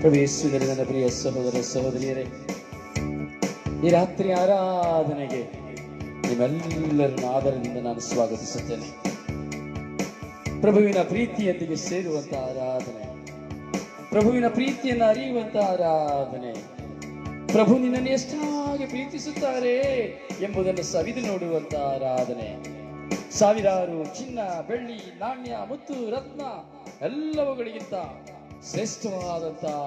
ಪ್ರಭು ಯೇಸುವಿನಲ್ಲಿ ನನ್ನ ಪ್ರಿಯ ಸಹೋದರ ಸಹೋದರಿಯರೇ, ಈ ರಾತ್ರಿ ಆರಾಧನೆಗೆ ನಿಮ್ಮೆಲ್ಲರನ್ನು ಆದರದಿಂದ ನಾನು ಸ್ವಾಗತಿಸುತ್ತೇನೆ. ಪ್ರಭುವಿನ ಪ್ರೀತಿಯೊಂದಿಗೆ ಸೇರುವಂತಹ ಆರಾಧನೆ, ಪ್ರಭುವಿನ ಪ್ರೀತಿಯನ್ನು ಅರಿಯುವಂತಹ ಆರಾಧನೆ, ಪ್ರಭು ನಿನ್ನನ್ನು ಎಷ್ಟಾಗಿ ಪ್ರೀತಿಸುತ್ತಾರೆ ಎಂಬುದನ್ನು ಸವಿದು ನೋಡುವಂತಹ ಆರಾಧನೆ. ಸಾವಿರಾರು ಚಿನ್ನ, ಬೆಳ್ಳಿ, ನಾಣ್ಯ, ಮುತ್ತು, ರತ್ನ ಎಲ್ಲವುಗಳಿಗಿಂತ ಶ್ರೇಷ್ಠವಾದಂತಹ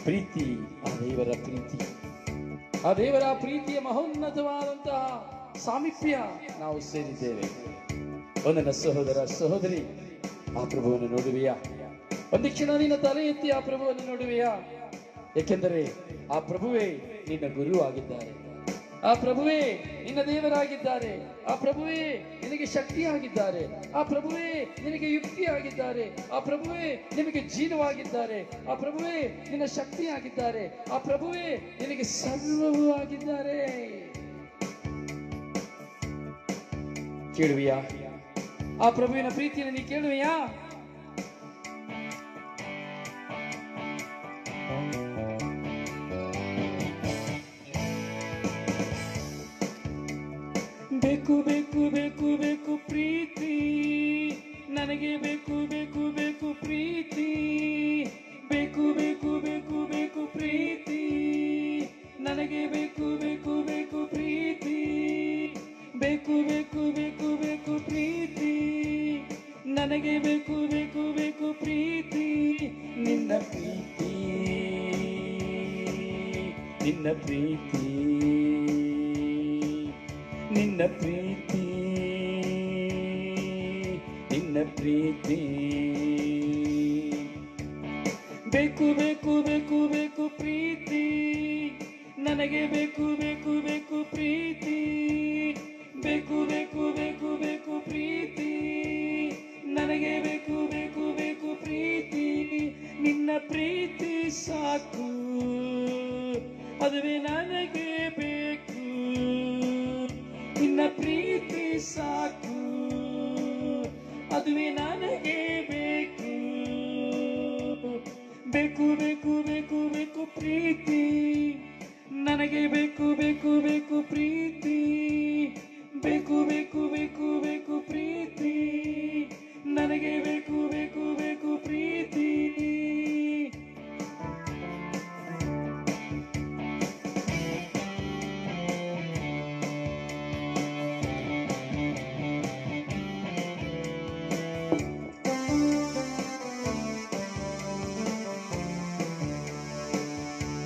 ಪ್ರೀತಿ ಆ ದೇವರ ಪ್ರೀತಿ. ಆ ದೇವರ ಪ್ರೀತಿಯ ಮಹೋನ್ನತವಾದಂತಹ ಸಾಮೀಪ್ಯ ನಾವು ಸೇರಿದ್ದೇವೆ. ನನ್ನ ಸಹೋದರ ಸಹೋದರಿ, ಆ ಪ್ರಭುವನ್ನು ನೋಡುವೆಯಾ? ಒಂದು ಕ್ಷಣ ನಿನ್ನ ತಲೆ ಎತ್ತಿ ಆ ಪ್ರಭುವನ್ನು ನೋಡುವೆಯಾ? ಏಕೆಂದರೆ ಆ ಪ್ರಭುವೇ ನಿನ್ನ ಗುರು ಆಗಿದ್ದಾರೆ, ಆ ಪ್ರಭುವೇ ನಿನ್ನ ದೇವರಾಗಿದ್ದಾರೆ, ಆ ಪ್ರಭುವೇ ನಿನಗೆ ಶಕ್ತಿಯಾಗಿದ್ದಾರೆ, ಆ ಪ್ರಭುವೇ ನಿನಗೆ ಯುಕ್ತಿಯಾಗಿದ್ದಾರೆ, ಆ ಪ್ರಭುವೇ ನಿನಗೆ ಜೀವವಾಗಿದ್ದಾರೆ, ಆ ಪ್ರಭುವೇ ನಿನ್ನ ಶಕ್ತಿಯಾಗಿದ್ದಾರೆ, ಆ ಪ್ರಭುವೇ ನಿನಗೆ ಸರ್ವವೂ ಆಗಿದ್ದಾರೆ. ಕೇಳುವಿಯಾ? ಆ ಪ್ರಭುವಿನ ಪ್ರೀತಿಯನ್ನು ನೀ ಕೇಳುವೆಯಾ? ಬೇಕು ಬೇಕು ಬೇಕು ಬೇಕು ಪ್ರೀತಿ, ನನಗೆ ಬೇಕು ಬೇಕು ಬೇಕು ಪ್ರೀತಿ, ಬೇಕು ಬೇಕು ಬೇಕು ಬೇಕು ಪ್ರೀತಿ, ನನಗೆ ಬೇಕು ಬೇಕು ಬೇಕು ಪ್ರೀತಿ, ಬೇಕು ಬೇಕು ಬೇಕು ಬೇಕು ಪ್ರೀತಿ, ನನಗೆ ಬೇಕು ಬೇಕು ಬೇಕು ಪ್ರೀತಿ, ನಿನ್ನ ಪ್ರೀತಿ, ನಿನ್ನ ಪ್ರೀತಿ, ನಿನ್ನ ಪ್ರೀತಿ, ನಿನ್ನ ಪ್ರೀತಿ, ಬೇಕು ಬೇಕು ಬೇಕು ಬೇಕು ಪ್ರೀತಿ, ನನಗೆ ಬೇಕು ಬೇಕು ಬೇಕು ಪ್ರೀತಿ, ಬೇಕು ಬೇಕು ಬೇಕು ಬೇಕು ಪ್ರೀತಿ, ನನಗೆ ಬೇಕು ಬೇಕು ಬೇಕು ಪ್ರೀತಿ, ನಿನ್ನ ಪ್ರೀತಿ ಸಾಕು, ಅದುವೇ ನನಗೆ ಬೇಕು, ನಿನ್ನ ಪ್ರೀತಿ ಸಾಕು, ಅದುವೇ ನನಗೆ ಬೇಕು, ಬೇಕು ಬೇಕು ಬೇಕು ಬೇಕು ಪ್ರೀತಿ, ನನಗೆ ಬೇಕು ಬೇಕು ಬೇಕು ಪ್ರೀತಿ, ಬೇಕು ಬೇಕು ಬೇಕು ಬೇಕು ಪ್ರೀತಿ, ನನಗೆ ಬೇಕು ಬೇಕು ಬೇಕು ಪ್ರೀತಿ.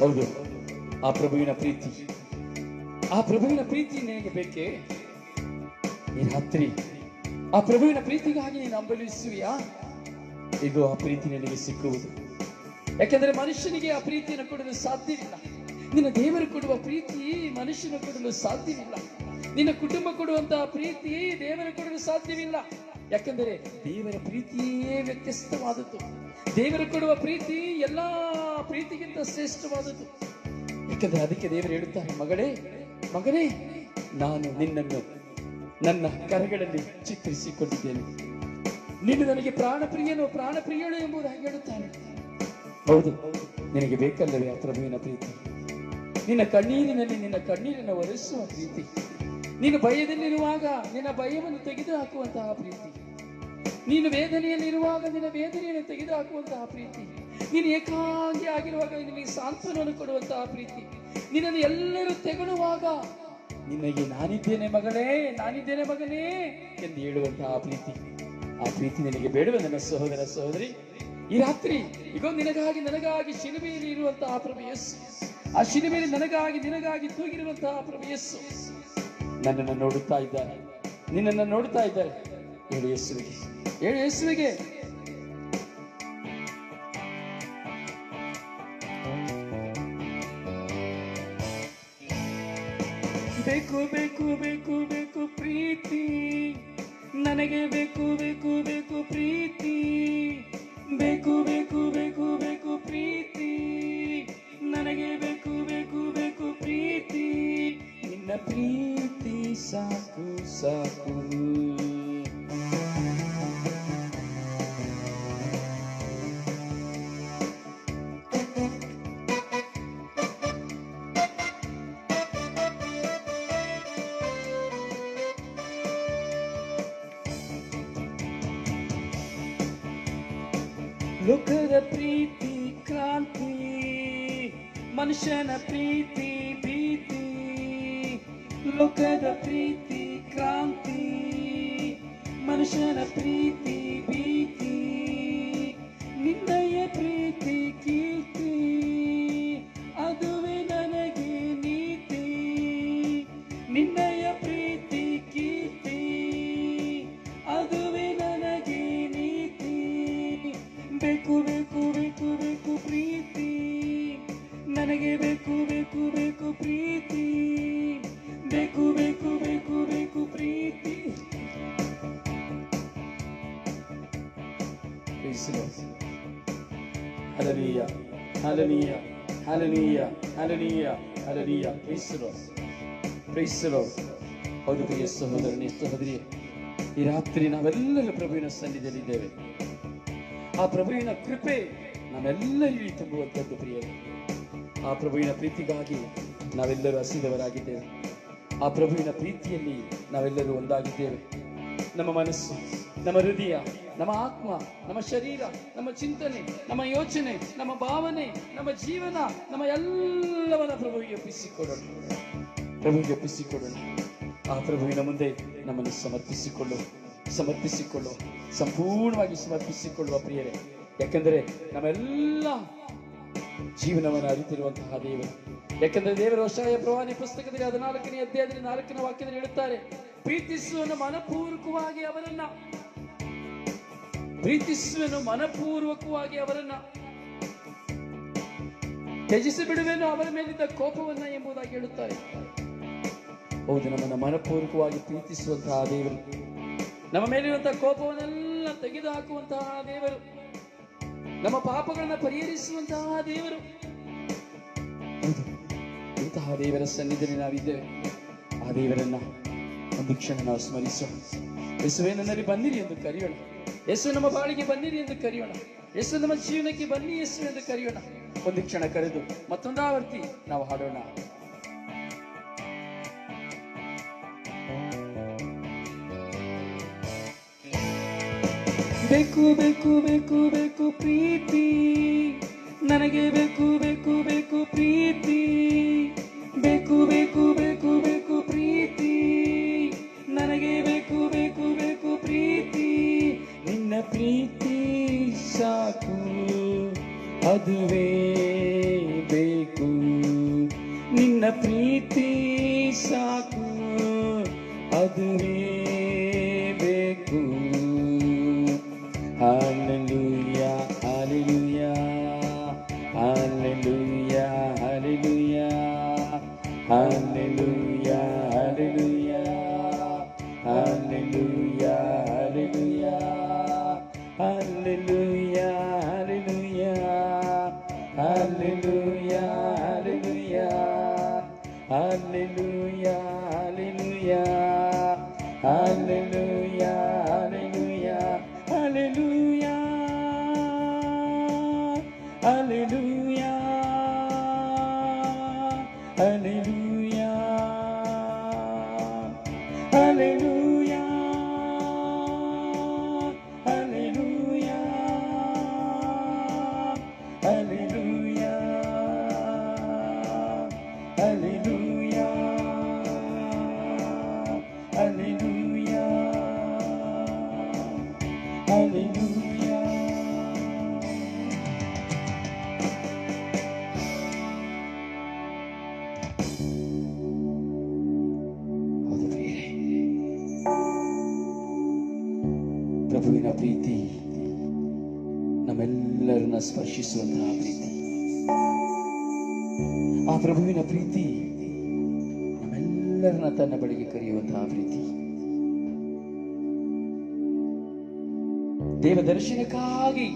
ಹೌದು, ಆ ಪ್ರಭುವಿನ ಪ್ರೀತಿ, ಆ ಪ್ರಭುವಿನ ಪ್ರೀತಿ ನಿನಗೆ ಬೇಕೇ? ಈ ರಾತ್ರಿ ಆ ಪ್ರಭುವಿನ ಪ್ರೀತಿಗಾಗಿ ನೀನು ಹಂಬಲಿಸುವಿಯಾ? ಇದು ಆ ಪ್ರೀತಿ ನಿನಗೆ ಸಿಕ್ಕುವುದು. ಯಾಕೆಂದರೆ ಮನುಷ್ಯನಿಗೆ ಆ ಪ್ರೀತಿಯನ್ನು ಕೊಡಲು ಸಾಧ್ಯವಿಲ್ಲ. ನಿನ್ನ ದೇವರು ಕೊಡುವ ಪ್ರೀತಿ ಮನುಷ್ಯನ ಕೊಡಲು ಸಾಧ್ಯವಿಲ್ಲ. ನಿನ್ನ ಕುಟುಂಬ ಕೊಡುವಂತಹ ಪ್ರೀತಿ ದೇವರು ಕೊಡಲು ಸಾಧ್ಯವಿಲ್ಲ. ಯಾಕೆಂದರೆ ದೇವರ ಪ್ರೀತಿಯೇ ವ್ಯತ್ಯಸ್ತವಾದದ್ದು. ದೇವರು ಕೊಡುವ ಪ್ರೀತಿ ಎಲ್ಲಾ ಪ್ರೀತಿಗಿಂತ ಶ್ರೇಷ್ಠವಾದದ್ದು. ಯಾಕೆಂದರೆ ಅದಕ್ಕೆ ದೇವರು ಹೇಳುತ್ತಾರೆ, ಮಗಳೇ ಮಗನೇ, ನಾನು ನಿನ್ನನ್ನು ನನ್ನ ಕರಗಳಲ್ಲಿ ಚಿತ್ರಿಸಿಕೊಂಡಿದ್ದೇನೆ, ನೀನು ನನಗೆ ಪ್ರಾಣಪ್ರಿಯನು ಪ್ರಾಣಪ್ರಿಯಳು ಎಂಬುದಾಗಿ ಹೇಳುತ್ತಾನೆ. ಹೌದು, ನಿನಗೆ ಬೇಕಲ್ಲವೇ ಆ ಪ್ರಭುವಿನ ಪ್ರೀತಿ? ನಿನ್ನ ಕಣ್ಣೀರಿನಲ್ಲಿ ನಿನ್ನ ಕಣ್ಣೀರನ್ನು ಒರೆಸುವ ಪ್ರೀತಿ, ನೀನು ಭಯದಲ್ಲಿರುವಾಗ ನಿನ್ನ ಭಯವನ್ನು ತೆಗೆದು ಹಾಕುವಂತಹ ಪ್ರೀತಿ, ನೀನು ವೇದನೆಯಲ್ಲಿರುವಾಗ ನಿನ್ನ ವೇದನೆಯನ್ನು ತೆಗೆದು ಹಾಕುವಂತಹ ಪ್ರೀತಿ, ನೀನು ಏಕಾಂಗಿ ಆಗಿರುವಾಗ ನಿನಗೆ ಸಾಂತ್ವನವನ್ನು ಕೊಡುವಂತಹ ಪ್ರೀತಿ, ನಿನ್ನನ್ನು ಎಲ್ಲರೂ ತೆಗಳುವಾಗ ನಿನಗೆ ನಾನಿದ್ದೇನೆ ಮಗಳೇ, ನಾನಿದ್ದೇನೆ ಮಗನೇ ಎಂದು ಹೇಳುವಂತಹ ಪ್ರೀತಿ. ಆ ಪ್ರೀತಿ ನಿನಗೆ ಬೇಡುವ ನನ್ನ ಸಹೋದರ ಸಹೋದರಿ? ಈ ರಾತ್ರಿ ಈಗ ನಿನಗಾಗಿ ನನಗಾಗಿ ಶಿಲುಬೆಯಲ್ಲಿ ಇರುವಂತಹ ಪ್ರಭು ಯೇಸು, ಆ ಶಿಲುಬೆಯಲ್ಲಿ ನನಗಾಗಿ ನಿನಗಾಗಿ ತೂಗಿರುವಂತಹ ಪ್ರಭು ಯೇಸು ನನ್ನನ್ನು ನೋಡುತ್ತಾ ಇದ್ದಾರೆ, ನಿನ್ನನ್ನು ನೋಡುತ್ತಾ ಇದ್ದಾರೆ. ಹೇಳು ಯೇಸುವಿಗೆ, ಹೇಳು ಯೇಸುವಿಗೆ, ಬೇಕು ಬೇಕು ಬೇಕು ಬೇಕು ಪ್ರೀತಿ, ನನಗೆ ಬೇಕು ಬೇಕು ಬೇಕು ಪ್ರೀತಿ, ಬೇಕು ಬೇಕು ಬೇಕು ಬೇಕು ಪ್ರೀತಿ, ನನಗೆ ಬೇಕು ಬೇಕು ಬೇಕು ಪ್ರೀತಿ, ನಿನ್ನ ಪ್ರೀತಿ ಸಾಕು ಸಾಕು. ಲೋಕದ ಪ್ರೀತಿ ಕ್ರಾಂತಿ, ಮನುಷ್ಯನ ಪ್ರೀತಿ ಭೀತಿ. ಲೋಕದ ಪ್ರೀತಿ ಕ್ರಾಂತಿ, ಮನುಷ್ಯನ ಪ್ರೀತಿ ಭೀತಿ. ನಿನ್ನಯ ಪ್ರೀತಿ ಕೀರ್ತಿ, ಅದುವೇ ನನಗೆ ನೀತಿ. ನಿನ್ನಯ ಪ್ರೀತಿ ಕೀರ್ತಿ, ಅದುವೇ ನನಗೆ ನೀತಿ. ಬೇಕು ಬೇಕು ಬೇಕು ಬೇಕು ಪ್ರೀತಿ, ನನಗೆ ಬೇಕು ಬೇಕು ಬೇಕು ಪ್ರೀತಿ. ಬೇಕು ಬೇಕು ಬೇಕು ಬೇಕು ಪ್ರೀತಿ. Hallelujah, hallelujah, hallelujah, hallelujah, hallelujah. Praise the Lord, praise the Lord. ಹೌದು ಪ್ರಿಯ ಸಹೋದರನೇ ಸಹೋದರಿ, ಈ ರಾತ್ರಿ ನಾವೆಲ್ಲರೂ ಪ್ರಭುವಿನ ಸನ್ನಿಧಿಯಲ್ಲಿದ್ದೇವೆ. ಆ ಪ್ರಭುವಿನ ಕೃಪೆ ನಮ್ಮೆಲ್ಲರಿಗೂ ತುಂಬುವಂಥದ್ದು ಪ್ರಿಯರೇ. ಆ ಪ್ರಭುವಿನ ಪ್ರೀತಿಗಾಗಿ ನಾವೆಲ್ಲರೂ ಹಸಿದವರಾಗಿದ್ದೇವೆ. ಆ ಪ್ರಭುವಿನ ಪ್ರೀತಿಯಲ್ಲಿ ನಾವೆಲ್ಲರೂ ಒಂದಾಗಿದ್ದೇವೆ. ನಮ್ಮ ಮನಸ್ಸು, ನಮ್ಮ ಹೃದಯ, ನಮ್ಮ ಆತ್ಮ, ನಮ್ಮ ಶರೀರ, ನಮ್ಮ ಚಿಂತನೆ, ನಮ್ಮ ಯೋಚನೆ, ನಮ್ಮ ಭಾವನೆ, ನಮ್ಮ ಜೀವನ, ನಮ್ಮ ಎಲ್ಲವನ್ನ ಪ್ರಭುವಿಗೆ ಒಪ್ಪಿಸಿಕೊಡೋಣ. ಪ್ರಭುವಿಗೆ ಒಪ್ಪಿಸಿಕೊಡೋಣ. ಆ ಪ್ರಭುವಿನ ಮುಂದೆ ನಮ್ಮನ್ನು ಸಮರ್ಪಿಸಿಕೊಳ್ಳುವ ಸಂಪೂರ್ಣವಾಗಿ ಸಮರ್ಪಿಸಿಕೊಳ್ಳುವ ಪ್ರಿಯರೇ. ಯಾಕೆಂದರೆ ನಮ್ಮೆಲ್ಲ ಜೀವನವನ್ನು ಅರಿತಿರುವಂತಹ ದೇವರು. ಯಾಕೆಂದರೆ ದೇವರ ಹೊಸಾಯ ಪ್ರವಾದಿ ಪುಸ್ತಕದಲ್ಲಿ 14ನೇ ಅಧ್ಯಾಯದಲ್ಲಿ 4ನೇ ವಾಕ್ಯದಲ್ಲಿ ಹೇಳುತ್ತಾರೆ, ಪ್ರೀತಿಸುವನು ಮನಪೂರ್ವಕವಾಗಿ ಅವರನ್ನ, ಪ್ರೀತಿಸುವನು ಮನಪೂರ್ವಕವಾಗಿ ಅವರನ್ನ, ತ್ಯಜಿಸಿ ಬಿಡುವೆನು ಅವರ ಮೇಲಿದ್ದ ಕೋಪವನ್ನ ಎಂಬುದಾಗಿ ಹೇಳುತ್ತಾರೆ. ಹೌದು, ನಮ್ಮನ್ನು ಮನಪೂರ್ವಕವಾಗಿ ಪ್ರೀತಿಸುವಂತಹ ದೇವರು, ನಮ್ಮ ಮೇಲಿರುವಂತಹ ಕೋಪವನ್ನೆಲ್ಲ ತೆಗೆದು ಹಾಕುವಂತಹ ದೇವರು, ನಮ್ಮ ಪಾಪಗಳನ್ನ ಪರಿಹರಿಸುವಂತಹ ದೇವರು. ಇಂತಹ ದೇವರ ಸನ್ನಿಧಿಯಲ್ಲಿ ನಾವಿದ್ದೇವೆ. ಆ ದೇವರನ್ನ ಒಂದು ಕ್ಷಣ ನಾವು ಸ್ಮರಿಸೋಣ. ಯೇಸುವೇ ನನ್ನಲ್ಲಿ ಬನ್ನಿರಿ ಎಂದು ಕರೆಯೋಣ. ಯೇಸು ನಮ್ಮ ಬಾಳಿಗೆ ಬನ್ನಿರಿ ಎಂದು ಕರೆಯೋಣ. ಯೇಸು ನಮ್ಮ ಜೀವನಕ್ಕೆ ಬನ್ನಿ ಯೇಸು ಎಂದು ಕರೆಯೋಣ. ಒಂದು ಕ್ಷಣ ಕರೆದು ಮತ್ತೊಂದಾವರ್ತಿ ನಾವು ಹಾಡೋಣ. ಬೇಕು ಬೇಕು ಬೇಕು ಬೇಕು ಪ್ರೀತಿ, ನನಗೆ ಬೇಕು ಬೇಕು ಬೇಕು ಪ್ರೀತಿ. ಬೇಕು ಬೇಕು ಬೇಕು ಬೇಕು ಪ್ರೀತಿ, ನನಗೆ ಬೇಕು ಬೇಕು ಬೇಕು ಪ್ರೀತಿ. ನಿನ್ನ ಪ್ರೀತಿ ಸಾಕು, ಅದುವೇ ಬೇಕು. ನಿನ್ನ ಪ್ರೀತಿ ಸಾಕು, ಅದುವೇ ಬೇಕು. Hallelujah, hallelujah, hallelujah, hallelujah, hallelujah, hallelujah, hallelujah, hallelujah, hallelujah, hallelujah, hallelujah, hallelujah, hallelujah, hallelujah, hallelujah, hallelujah. Hallelujah, hallelujah, hallelujah, hallelujah, hallelujah, hallelujah, hallelujah, hallelujah. Hallelujah. ಪ್ರಭುವಿನ ಪ್ರೀತಿ ನಮ್ಮೆಲ್ಲರನ್ನ ಸ್ಪರ್ಶಿಸುವಂತಹ ಪ್ರೀತಿ. ಆ ಪ್ರಭುವಿನ ಪ್ರೀತಿ ನಮ್ಮೆಲ್ಲರನ್ನ ತನ್ನ ಬಳಿಗೆ ಕರೆಯುವಂತಹ ಪ್ರೀತಿ. ದೇವ ದರ್ಶನಕ್ಕಾಗಿ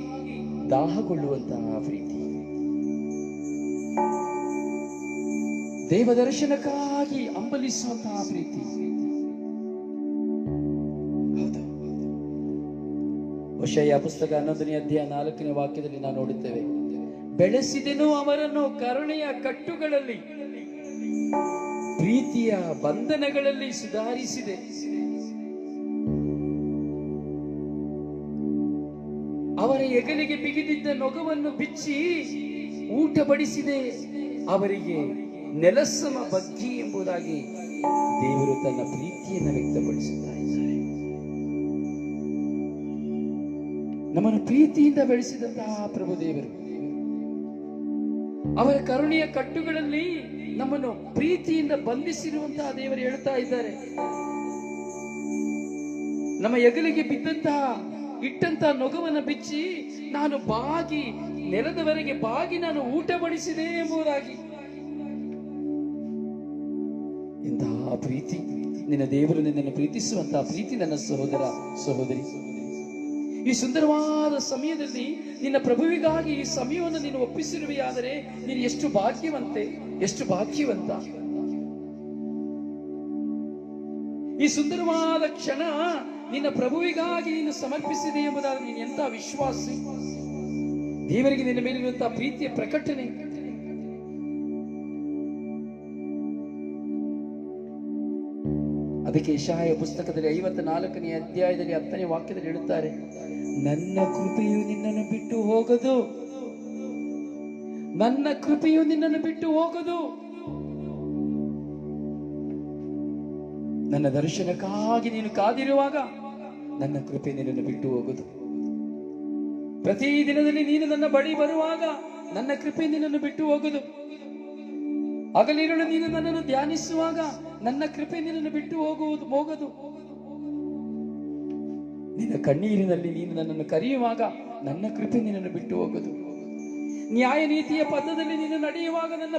ದಾಹಗೊಳ್ಳುವಂತಹ ಪ್ರೀತಿ. ದೇವ ದರ್ಶನಕ್ಕಾಗಿ ಹಂಬಲಿಸುವಂತಹ ಪ್ರೀತಿ. ಹೊಷಯ ಪುಸ್ತಕ 11ನೇ ಅಧ್ಯಾಯ 4ನೇ ವಾಕ್ಯದಲ್ಲಿ ನಾವು ನೋಡುತ್ತೇವೆ, ಬೆಳೆಸಿದೆನು ಅವರನ್ನು ಕರುಣೆಯ ಕಟ್ಟುಗಳಲ್ಲಿ, ಪ್ರೀತಿಯ ಬಂಧನಗಳಲ್ಲಿ ಸುಧಾರಿಸಿದೆ. ಅವರ ಹೆಗಲಿಗೆ ಬಿಗಿದಿದ್ದ ನೊಗವನ್ನು ಬಿಚ್ಚಿ ಊಟ ಬಡಿಸಿದೆ, ಅವರಿಗೆ ನೆಲಸಮ ಬಗ್ಗಿ ಎಂಬುದಾಗಿ ದೇವರು ತನ್ನ ಪ್ರೀತಿಯನ್ನು ವ್ಯಕ್ತಪಡಿಸುತ್ತಾ ಇದ್ದಾರೆ. ನಮ್ಮನ್ನು ಪ್ರೀತಿಯಿಂದ ಬೆಳೆಸಿದಂತಹ ಪ್ರಭು ದೇವರು ಅವರ ಕರುಣೆಯ ಕಟ್ಟುಗಳಲ್ಲಿ ನಮ್ಮನ್ನು ಪ್ರೀತಿಯಿಂದ ಬಂಧಿಸಿರುವಂತಹ ದೇವರು ಹೇಳ್ತಾ ಇದ್ದಾರೆ, ನಮ್ಮ ಹೆಗಲಿಗೆ ಬಿದ್ದಂತಹ ಇಟ್ಟಂತಹ ನೊಗವನ್ನು ಬಿಚ್ಚಿ ನಾನು ಬಾಗಿ ನೆಲದವರೆಗೆ ಬಾಗಿ ನಾನು ಊಟ ಬಡಿಸಿದೆ ಎಂಬುದಾಗಿ. ಇಂತಹ ಪ್ರೀತಿ ನಿನ್ನ ದೇವರು ನಿನ್ನನ್ನು ಪ್ರೀತಿಸುವಂತಹ ಪ್ರೀತಿ ನನ್ನ ಸಹೋದರ ಸಹೋದರಿ. ಈ ಸುಂದರವಾದ ಸಮಯದಲ್ಲಿ ನಿನ್ನ ಪ್ರಭುವಿಗಾಗಿ ಈ ಸಮಯವನ್ನು ನೀನು ಒಪ್ಪಿಸಿರುವೆಯಾದರೆ ನೀನು ಎಷ್ಟು ಭಾಗ್ಯವಂತೆ, ಎಷ್ಟು ಭಾಗ್ಯವಂತ. ಈ ಸುಂದರವಾದ ಕ್ಷಣ ನಿನ್ನ ಪ್ರಭುವಿಗಾಗಿ ನೀನು ಸಮರ್ಪಿಸಿದೆ ಎಂಬುದಾದರೆ ನೀನು ಎಂತ ವಿಶ್ವಾಸಿ. ದೇವರಿಗೆ ನಿನ್ನ ಮೇಲಿರುವಂತಹ ಪ್ರೀತಿಯ ಪ್ರಕಟಣೆ. ಅದಕ್ಕೆ ಯೆಶಾಯ ಪುಸ್ತಕದಲ್ಲಿ 54ನೇ ಅಧ್ಯಾಯದಲ್ಲಿ 10ನೇ ವಾಕ್ಯದಲ್ಲಿ ಹೇಳುತ್ತಾರೆ, ನನ್ನ ಕೃಪೆಯು ನಿನ್ನನ್ನು ಬಿಟ್ಟು ಹೋಗದು, ನನ್ನ ಕೃಪೆಯು ನಿನ್ನನ್ನು ಬಿಟ್ಟು ಹೋಗದು. ನನ್ನ ದರ್ಶನಕ್ಕಾಗಿ ನೀನು ಕಾದಿರುವಾಗ ನನ್ನ ಕೃಪೆ ನಿನ್ನನ್ನು ಬಿಟ್ಟು ಹೋಗದು. ಪ್ರತಿ ದಿನದಲ್ಲಿ ನೀನು ನನ್ನ ಬಳಿ ಬರುವಾಗ ನನ್ನ ಕೃಪೆ ನಿನ್ನನ್ನು ಬಿಟ್ಟು ಹೋಗದು. ಹಗಲಿರುಳು ನೀನು ನನ್ನನ್ನು ಧ್ಯಾನಿಸುವಾಗ ನನ್ನ ಕೃಪೆ ನಿನ್ನನ್ನು ಬಿಟ್ಟು ಹೋಗದು. ನಿನ್ನ ಕಣ್ಣೀರಿನಲ್ಲಿ ನೀನು ನನ್ನನ್ನು ಕರೆಯುವಾಗ ನನ್ನ ಕೃಪೆ ನಿನ್ನನ್ನು ಬಿಟ್ಟು ಹೋಗದು. ನ್ಯಾಯ ನೀತಿಯ ಪಥದಲ್ಲಿ ನೀನು ನಡೆಯುವಾಗ ನನ್ನ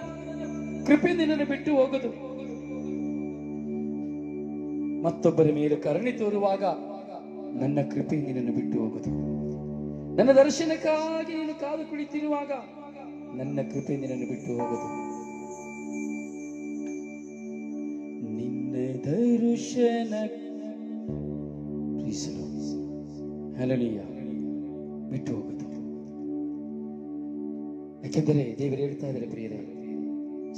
ಕೃಪೆ ನಿನ್ನನ್ನು ಬಿಟ್ಟು ಹೋಗದು. ಮತ್ತೊಬ್ಬರ ಮೇಲೆ ಕರುಣೆ ತೋರುವಾಗ ನನ್ನ ಕೃಪೆ ನಿನ್ನನ್ನು ಬಿಟ್ಟು ಹೋಗದು. ನನ್ನ ದರ್ಶನಕ್ಕಾಗಿ ನೀನು ಕಾದು ಕುಳಿತಿರುವಾಗ ನನ್ನ ಕೃಪೆ ನಿನ್ನನ್ನು ಬಿಟ್ಟು ಹೋಗದು. ನಿನ್ನ ದರ್ಶನ ಹಲ್ಲೆಲೂಯಾ ಬಿಟ್ಟು ಹೋಗದು. ಯಾಕೆಂದರೆ ದೇವರು ಹೇಳ್ತಾ ಇದ್ದಾರೆ, ಪ್ರಿಯರೇ,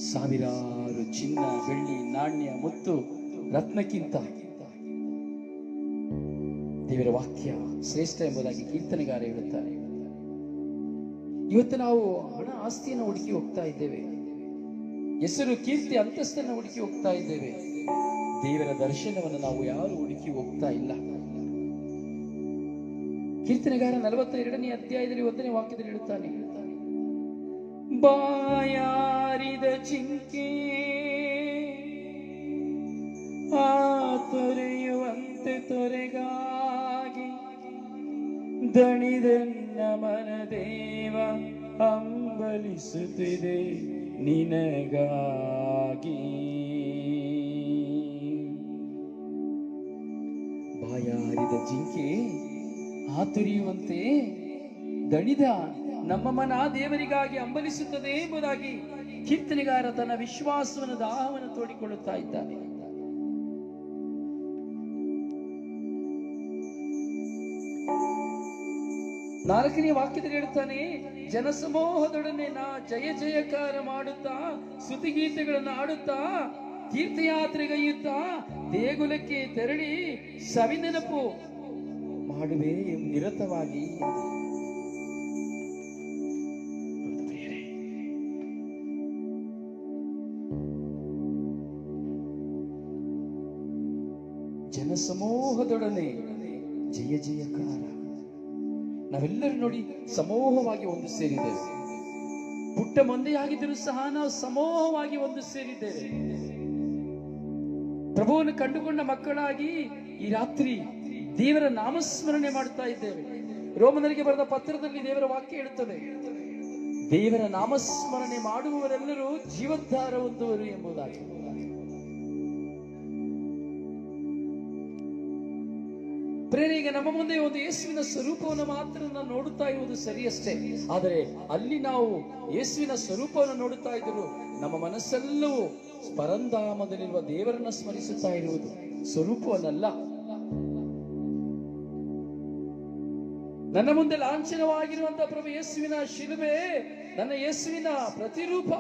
ಸಾವಿರಾರು ಚಿನ್ನ, ಬೆಳ್ಳಿ, ನಾಣ್ಯ, ಮುತ್ತು, ರತ್ನಕ್ಕಿಂತ ದೇವರ ವಾಕ್ಯ ಶ್ರೇಷ್ಠ ಎಂಬುದಾಗಿ ಕೀರ್ತನೆಗಾರ ಹೇಳುತ್ತಾರೆ. ಇವತ್ತು ನಾವು ಹಣ ಆಸ್ತಿಯನ್ನು ಹುಡುಕಿ ಹೋಗ್ತಾ ಇದ್ದೇವೆ, ಹೆಸರು, ಕೀರ್ತಿ, ಅಂತಸ್ತನ್ನು ಹುಡುಕಿ ಹೋಗ್ತಾ ಇದ್ದೇವೆ. ದೇವರ ದರ್ಶನವನ್ನು ನಾವು ಯಾರು ಹುಡುಕಿ ಹೋಗ್ತಾ ಇಲ್ಲ. ಕೀರ್ತನೆಗಾರ 42ನೇ ಅಧ್ಯಾಯದಲ್ಲಿ 1ನೇ ವಾಕ್ಯದಲ್ಲಿ ಹೇಳುತ್ತಾನೆ, ಬಾಯಾರಿದ ಜಿಂಕೆ ತೊರೆಯುವಂತೆ ತೊರೆಗಾಗಿ ದಣಿದನ್ನ ಮನದೇವ ಹಂಬಲಿಸುತ್ತಿದೆ ನಿನಗಾಗಿ. ಬಾಯಾರಿದ ಜಿಂಕೆ ಆತುರಿಯುವಂತೆ ದಣಿದ ನಮ್ಮ ಮನ ದೇವರಿಗಾಗಿ ಹಂಬಲಿಸುತ್ತದೆ ಎಂಬುದಾಗಿ ಕೀರ್ತನೆಗಾರ ತನ್ನ ವಿಶ್ವಾಸವನ್ನು, ದಾಹವನ್ನು ತೋಡಿಕೊಳ್ಳುತ್ತಾ ಇದ್ದಾನೆ. ನಾಲ್ಕನೇ ವಾಕ್ಯದಲ್ಲಿ ಹೇಳ್ತಾನೆ, ಜನಸಮೂಹದೊಡನೆ ನಾ ಜಯ ಜಯಕಾರ ಮಾಡುತ್ತಾ ಸ್ತುತಿಗೀತೆಗಳನ್ನು ಆಡುತ್ತಾ ತೀರ್ಥಯಾತ್ರೆಗೈಯುತ್ತಾ ದೇಗುಲಕ್ಕೆ ತೆರಳಿ ಸವಿನೆನಪು ಮಾಡುವೆ ನಿರತವಾಗಿ. ಜನಸಮೂಹದೊಡನೆ ಜಯ ಜಯಕಾರ. ನಾವೆಲ್ಲರೂ ನೋಡಿ ಸಮೂಹವಾಗಿ ಒಂದು ಸೇರಿದ್ದೇವೆ. ಪುಟ್ಟ ಮಂದೆಯಾಗಿದ್ದರೂ ಸಹ ನಾವು ಸಮೂಹವಾಗಿ ಒಂದು ಸೇರಿದ್ದೇವೆ. ಪ್ರಭುವನ್ನು ಕಂಡುಕೊಂಡ ಮಕ್ಕಳಾಗಿ ಈ ರಾತ್ರಿ ದೇವರ ನಾಮಸ್ಮರಣೆ ಮಾಡ್ತಾ ಇದ್ದೇವೆ. ರೋಮನರಿಗೆ ಬರೆದ ಪತ್ರದಲ್ಲಿ ದೇವರ ವಾಕ್ಯ ಹೇಳುತ್ತದೆ, ದೇವರ ನಾಮಸ್ಮರಣೆ ಮಾಡುವವರೆಲ್ಲರೂ ಜೀವೋದ್ಧಾರ ಹೊಂದುವರು ಎಂಬುದಾಗಿ. ಪ್ರೇರೆ, ಈಗ ನಮ್ಮ ಮುಂದೆ ಒಂದು ಯೇಸುವಿನ ಸ್ವರೂಪವನ್ನು ಮಾತ್ರ ನಾವು ನೋಡುತ್ತಾ ಇರುವುದು ಸರಿಯಷ್ಟೇ. ಆದರೆ ಅಲ್ಲಿ ನಾವು ಯೇಸುವಿನ ಸ್ವರೂಪವನ್ನು ನೋಡುತ್ತಾ ಇದ್ದರು, ನಮ್ಮ ಮನಸ್ಸೆಲ್ಲವೂ ಪರಂಧಾಮದಲ್ಲಿರುವ ದೇವರನ್ನ ಸ್ಮರಿಸುತ್ತಾ ಇರುವುದು, ಸ್ವರೂಪವನ್ನಲ್ಲ. ನನ್ನ ಮುಂದೆ ಲಾಂಛನವಾಗಿರುವಂತಹ ಪ್ರಭು ಯೇಸುವಿನ ಶಿಲುಬೆ ನನ್ನ ಯೇಸುವಿನ ಪ್ರತಿರೂಪ.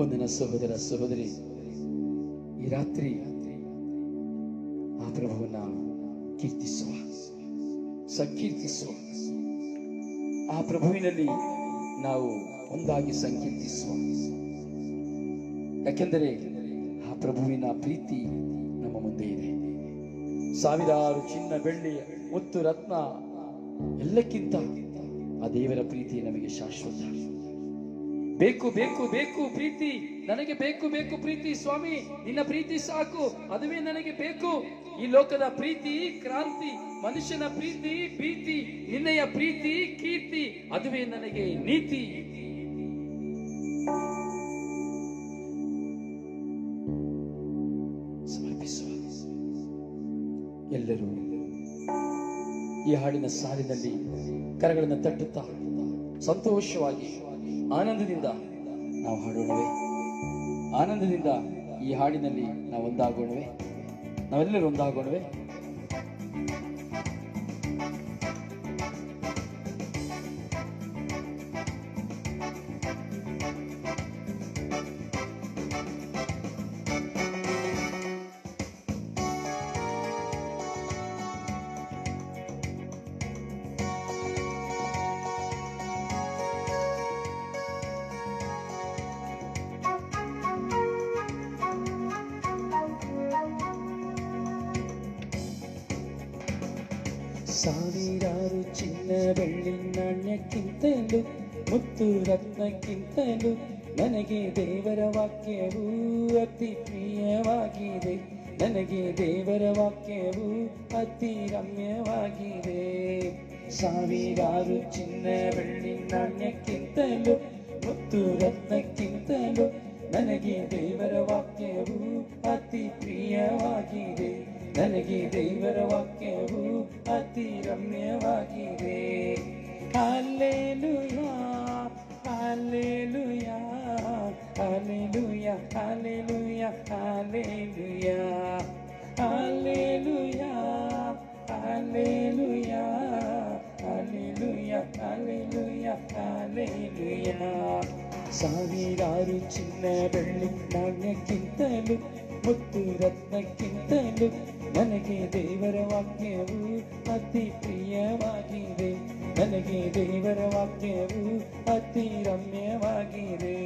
ನನ್ನ ಸಹೋದರ ಸಹೋದರಿ, ಈ ರಾತ್ರಿ ಆ ಪ್ರಭುವನ್ನ ಕೀರ್ತಿಸುವ, ಸಂಕೀರ್ತಿಸುವ. ಆ ಪ್ರಭುವಿನಲ್ಲಿ ನಾವು ಒಂದಾಗಿ ಸಂಕೀರ್ತಿಸುವ. ಯಾಕೆಂದರೆ ಆ ಪ್ರಭುವಿನ ಪ್ರೀತಿ ನಮ್ಮ ಮುಂದೆ ಇದೆ. ಸಾವಿರಾರು ಚಿನ್ನ, ಬೆಳ್ಳಿ, ಮುತ್ತು, ರತ್ನ ಎಲ್ಲಕ್ಕಿಂತ ಆ ದೇವರ ಪ್ರೀತಿ ನಮಗೆ ಶಾಶ್ವತ. ಬೇಕು ಬೇಕು ಬೇಕು ಪ್ರೀತಿ, ನನಗೆ ಬೇಕು ಬೇಕು ಪ್ರೀತಿ ಸ್ವಾಮಿ, ನಿನ್ನ ಪ್ರೀತಿ ಸಾಕು, ಅದುವೇ ನನಗೆ ಬೇಕು. ಈ ಲೋಕದ ಪ್ರೀತಿ ಕ್ರಾಂತಿ, ಮನುಷ್ಯನ ಪ್ರೀತಿ ಭೀತಿ, ನಿನ್ನೆಯ ಪ್ರೀತಿ ಕೀರ್ತಿ, ಅದುವೇ ನನಗೆ ನೀತಿ. ಸಮರ್ಪಿಸುವ. ಎಲ್ಲರೂ ಈ ಹಾಡಿನ ಸಾಲಿನಲ್ಲಿ ಕರಗಳನ್ನು ತಟ್ಟುತ್ತಾ ಸಂತೋಷವಾಗಿ ಆನಂದದಿಂದ ನಾವು ಹಾಡೋಣವೇ? ಆನಂದದಿಂದ ಈ ಹಾಡಿನಲ್ಲಿ ನಾವು ಒಂದಾಗೋಣವೇ? ನಾವೆಲ್ಲರೂ ಒಂದಾಗೋಣವೇ? ಸಾವಿರಾರು ಚಿನ್ನ, ಬೆಳ್ಳಿ, ನಾಣ್ಯಕ್ಕಿಂತಲೂ ಮುತ್ತು, ರತ್ನಕ್ಕಿಂತಲೂ ನನಗೆ ದೇವರ ವಾಕ್ಯವು ಅತಿ ಪ್ರಿಯವಾಗಿದೆ. ನನಗೆ ದೇವರ ವಾಕ್ಯವು ಅತಿ ರಮ್ಯವಾಗಿದೆ. ಸಾವಿರಾರು ಚಿನ್ನ, ಬೆಳ್ಳಿ, ನಾಣ್ಯಕ್ಕಿಂತಲೂ ಮುತ್ತು, ರತ್ನಕ್ಕಿಂತಲೂ ನನಗೆ ದೇವರ ವಾಕ್ಯವು ಅತಿ ಪ್ರಿಯವಾಗಿದೆ. ನನಗೆ ದೇವರ ವಾಕ್ಯವು ಅತಿ ರಮ್ಯವಾಗಿದೆ. Hallelujah, hallelujah, hallelujah, hallelujah, hallelujah, hallelujah, hallelujah, hallelujah, hallelujah, hallelujah. ಸಾವಿರಾರು ಚಿನ್ನ, ಬೆಳ್ಳಿ, ನಾಣ್ಯಕ್ಕಿಂತಲೂ ಮುತ್ತು, ರತ್ನಕ್ಕಿಂತಲೂ ನನಗೆ ದೇವರ ವಾಕ್ಯವು ಅತಿ ಪ್ರಿಯವಾಗಿದೆ. ನನಗೆ ದೇವರ ವಾಕ್ಯವು ಅತಿ ರಮ್ಯವಾಗಿದೆ.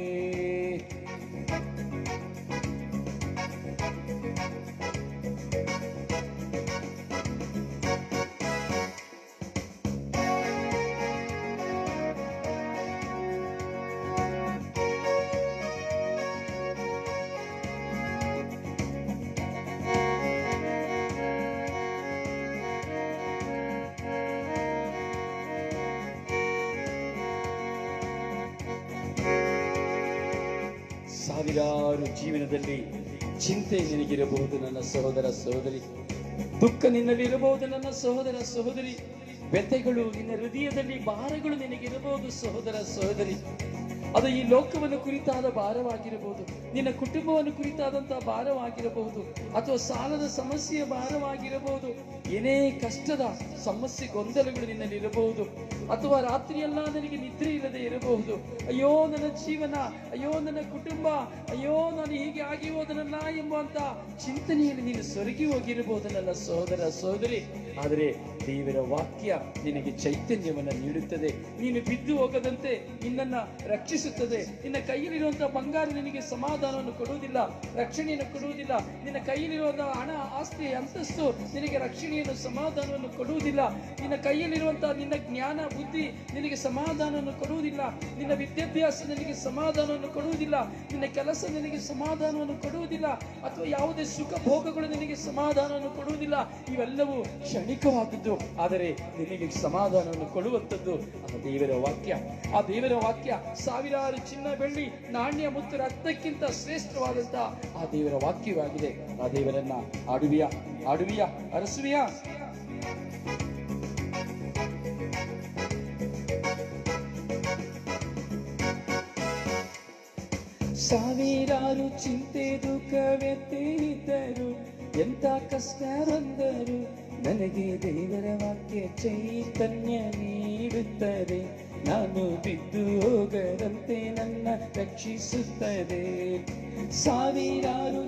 ಸಾವಿರಾರು ಜೀವನದಲ್ಲಿ ಚಿಂತೆ ನಿನಗಿರಬಹುದು ನನ್ನ ಸಹೋದರ ಸಹೋದರಿ. ದುಃಖ ನಿನ್ನಲ್ಲಿ ಇರಬಹುದು ನನ್ನ ಸಹೋದರ ಸಹೋದರಿ. ವ್ಯಥೆಗಳು ನಿನ್ನ ಹೃದಯದಲ್ಲಿ, ಭಾರಗಳು ನಿನಗಿರಬಹುದು ಸಹೋದರ ಸಹೋದರಿ. ಅದು ಈ ಲೋಕವನ್ನು ಕುರಿತಾದ ಭಾರವಾಗಿರಬಹುದು, ನಿನ್ನ ಕುಟುಂಬವನ್ನು ಕುರಿತಾದಂತಹ ಭಾರವಾಗಿರಬಹುದು, ಅಥವಾ ಸಾಲದ ಸಮಸ್ಯೆಯ ಭಾರವಾಗಿರಬಹುದು. ಏನೇ ಕಷ್ಟದ ಸಮಸ್ಯೆ, ಗೊಂದಲಗಳು ನಿನ್ನಲ್ಲಿ ಇರಬಹುದು, ಅಥವಾ ರಾತ್ರಿಯೆಲ್ಲ ನನಗೆ ನಿದ್ರೆ ಇಲ್ಲದೆ ಇರಬಹುದು. ಅಯ್ಯೋ ನನ್ನ ಜೀವನ, ಅಯ್ಯೋ ನನ್ನ ಕುಟುಂಬ, ಅಯ್ಯೋ ನಾನು ಹೀಗೆ ಆಗಿ ಹೋದನಲ್ಲ ಎಂಬುವಂತ ಚಿಂತನೆಯಲ್ಲಿ ನೀನು ಸೊರಗಿ ಹೋಗಿರಬಹುದು ನನ್ನ ಸಹೋದರ ಸಹೋದರಿ. ಆದರೆ ದೇವರ ವಾಕ್ಯ ನಿನಗೆ ಚೈತನ್ಯವನ್ನು ನೀಡುತ್ತದೆ. ನೀನು ಬಿದ್ದು ಹೋಗದಂತೆ ನಿನ್ನನ್ನು ರಕ್ಷಿಸುತ್ತದೆ. ನಿನ್ನ ಕೈಯಲ್ಲಿರುವಂತಹ ಬಂಗಾರ ನಿನಗೆ ಸಮಾಧಾನವನ್ನು ಕೊಡುವುದಿಲ್ಲ, ರಕ್ಷಣೆಯನ್ನು ಕೊಡುವುದಿಲ್ಲ. ನಿನ್ನ ಕೈಯಲ್ಲಿರುವಂತಹ ಹಣ, ಆಸ್ತಿ, ಅಂತಸ್ತು ನಿನಗೆ ರಕ್ಷಣೆಯನ್ನು, ಸಮಾಧಾನವನ್ನು ಕೊಡುವುದಿಲ್ಲ. ನಿನ್ನ ಕೈಯಲ್ಲಿರುವಂತಹ ನಿನ್ನ ಜ್ಞಾನ, ಬುದ್ಧಿ ನಿನಗೆ ಸಮಾಧಾನವನ್ನು ಕೊಡುವುದಿಲ್ಲ. ನಿನ್ನ ವಿದ್ಯಾಭ್ಯಾಸ ನಿನಗೆ ಸಮಾಧಾನವನ್ನು ಕೊಡುವುದಿಲ್ಲ. ನಿನ್ನ ಕೆಲಸ ನಿನಗೆ ಸಮಾಧಾನವನ್ನು ಕೊಡುವುದಿಲ್ಲ. ಅಥವಾ ಯಾವುದೇ ಸುಖ ಭೋಗಗಳು ನಿನಗೆ ಸಮಾಧಾನವನ್ನು ಕೊಡುವುದಿಲ್ಲ. ಇವೆಲ್ಲವೂ ಕ್ಷಣಿಕವಾದದ್ದು. ಆದರೆ ನಿನಗೆ ಸಮಾಧಾನವನ್ನು ಕೊಡುವಂಥದ್ದು ಆ ದೇವರ ವಾಕ್ಯ. ಆ ದೇವರ ವಾಕ್ಯ ಸಾವಿರಾರು ಚಿನ್ನ, ಬೆಳ್ಳಿ, ನಾಣ್ಯ, ಮುತ್ತು, ರಕ್ತಕ್ಕಿಂತ ಶ್ರೇಷ್ಠವಾದಂತಹ ಆ ದೇವರ ವಾಕ್ಯವಾಗಿದೆ. ಆ ದೇವರನ್ನ ಆಡುವಿಯಾ, ಆಡುವಿಯಾ, ಅರಸುವಿಯಾ? ಸಾವಿರಾರು ಚಿಂತೆ, ದುಃಖ, ವ್ಯಥೆ ಇದ್ದರು, ಎಂತ ಕಷ್ಟ ಬಂದರು, ನನಗೆ ದೇವರ ವಾಕ್ಯ ಚೈತನ್ಯ ನೀಡುತ್ತದೆ. ನಾನು ಬಿದ್ದು ಹೋಗದಂತೆ ನನ್ನ ರಕ್ಷಿಸುತ್ತದೆ. ಸಾವಿರಾರು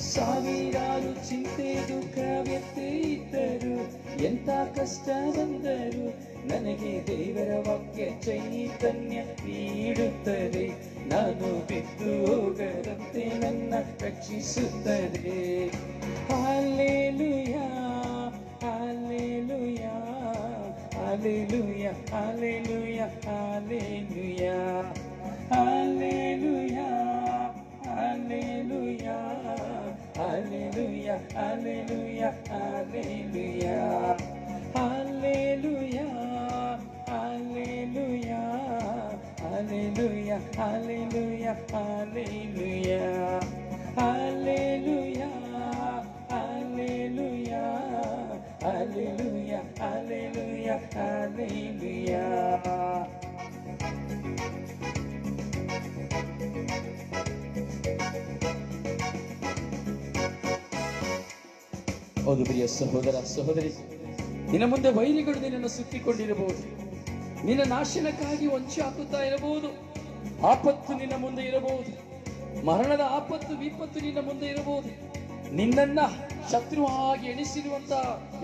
ಸಾವಿರಾರು ಚಿಂತೆ ದುಃಖ ವ್ಯಥೆ ಇದ್ದರು, ಎಂಥ ಕಷ್ಟ ಬಂದರು, ನನಗೆ ದೇವರ ವಾಕ್ಯ ಚೈತನ್ಯ ನೀಡುತ್ತದೆ. ನಾನು ಬಿದ್ದು ಹೋಗದಂತೆ ನನ್ನ ರಕ್ಷಿಸುತ್ತದೆ. Hallelujah, hallelujah, hallelujah, hallelujah, hallelujah, hallelujah, hallelujah, hallelujah, hallelujah, hallelujah, hallelujah, hallelujah, hallelujah, hallelujah, hallelujah, hallelujah, hallelujah, hallelujah, hallelujah, hallelujah. ಹೌದು ಪ್ರಿಯ ಸಹೋದರ ಸಹೋದರಿ, ನಿನ್ನ ಮುಂದೆ ವೈರಿಗಳು ನಿನ್ನನ್ನು ಸುತ್ತಿಕೊಂಡಿರಬಹುದು, ನಿನ್ನ ನಾಶನಕ್ಕಾಗಿ ಹೊಂಚಿ ಹಾಕುತ್ತಾ ಇರಬಹುದು, ಆಪತ್ತು ನಿನ್ನ ಮುಂದೆ ಇರಬಹುದು, ಮರಣದ ಆಪತ್ತು ವಿಪತ್ತು ನಿನ್ನ ಮುಂದೆ ಇರಬಹುದು, ನಿನ್ನನ್ನ ಶತ್ರುವಾಗಿ ಎಣಿಸಿರುವಂತ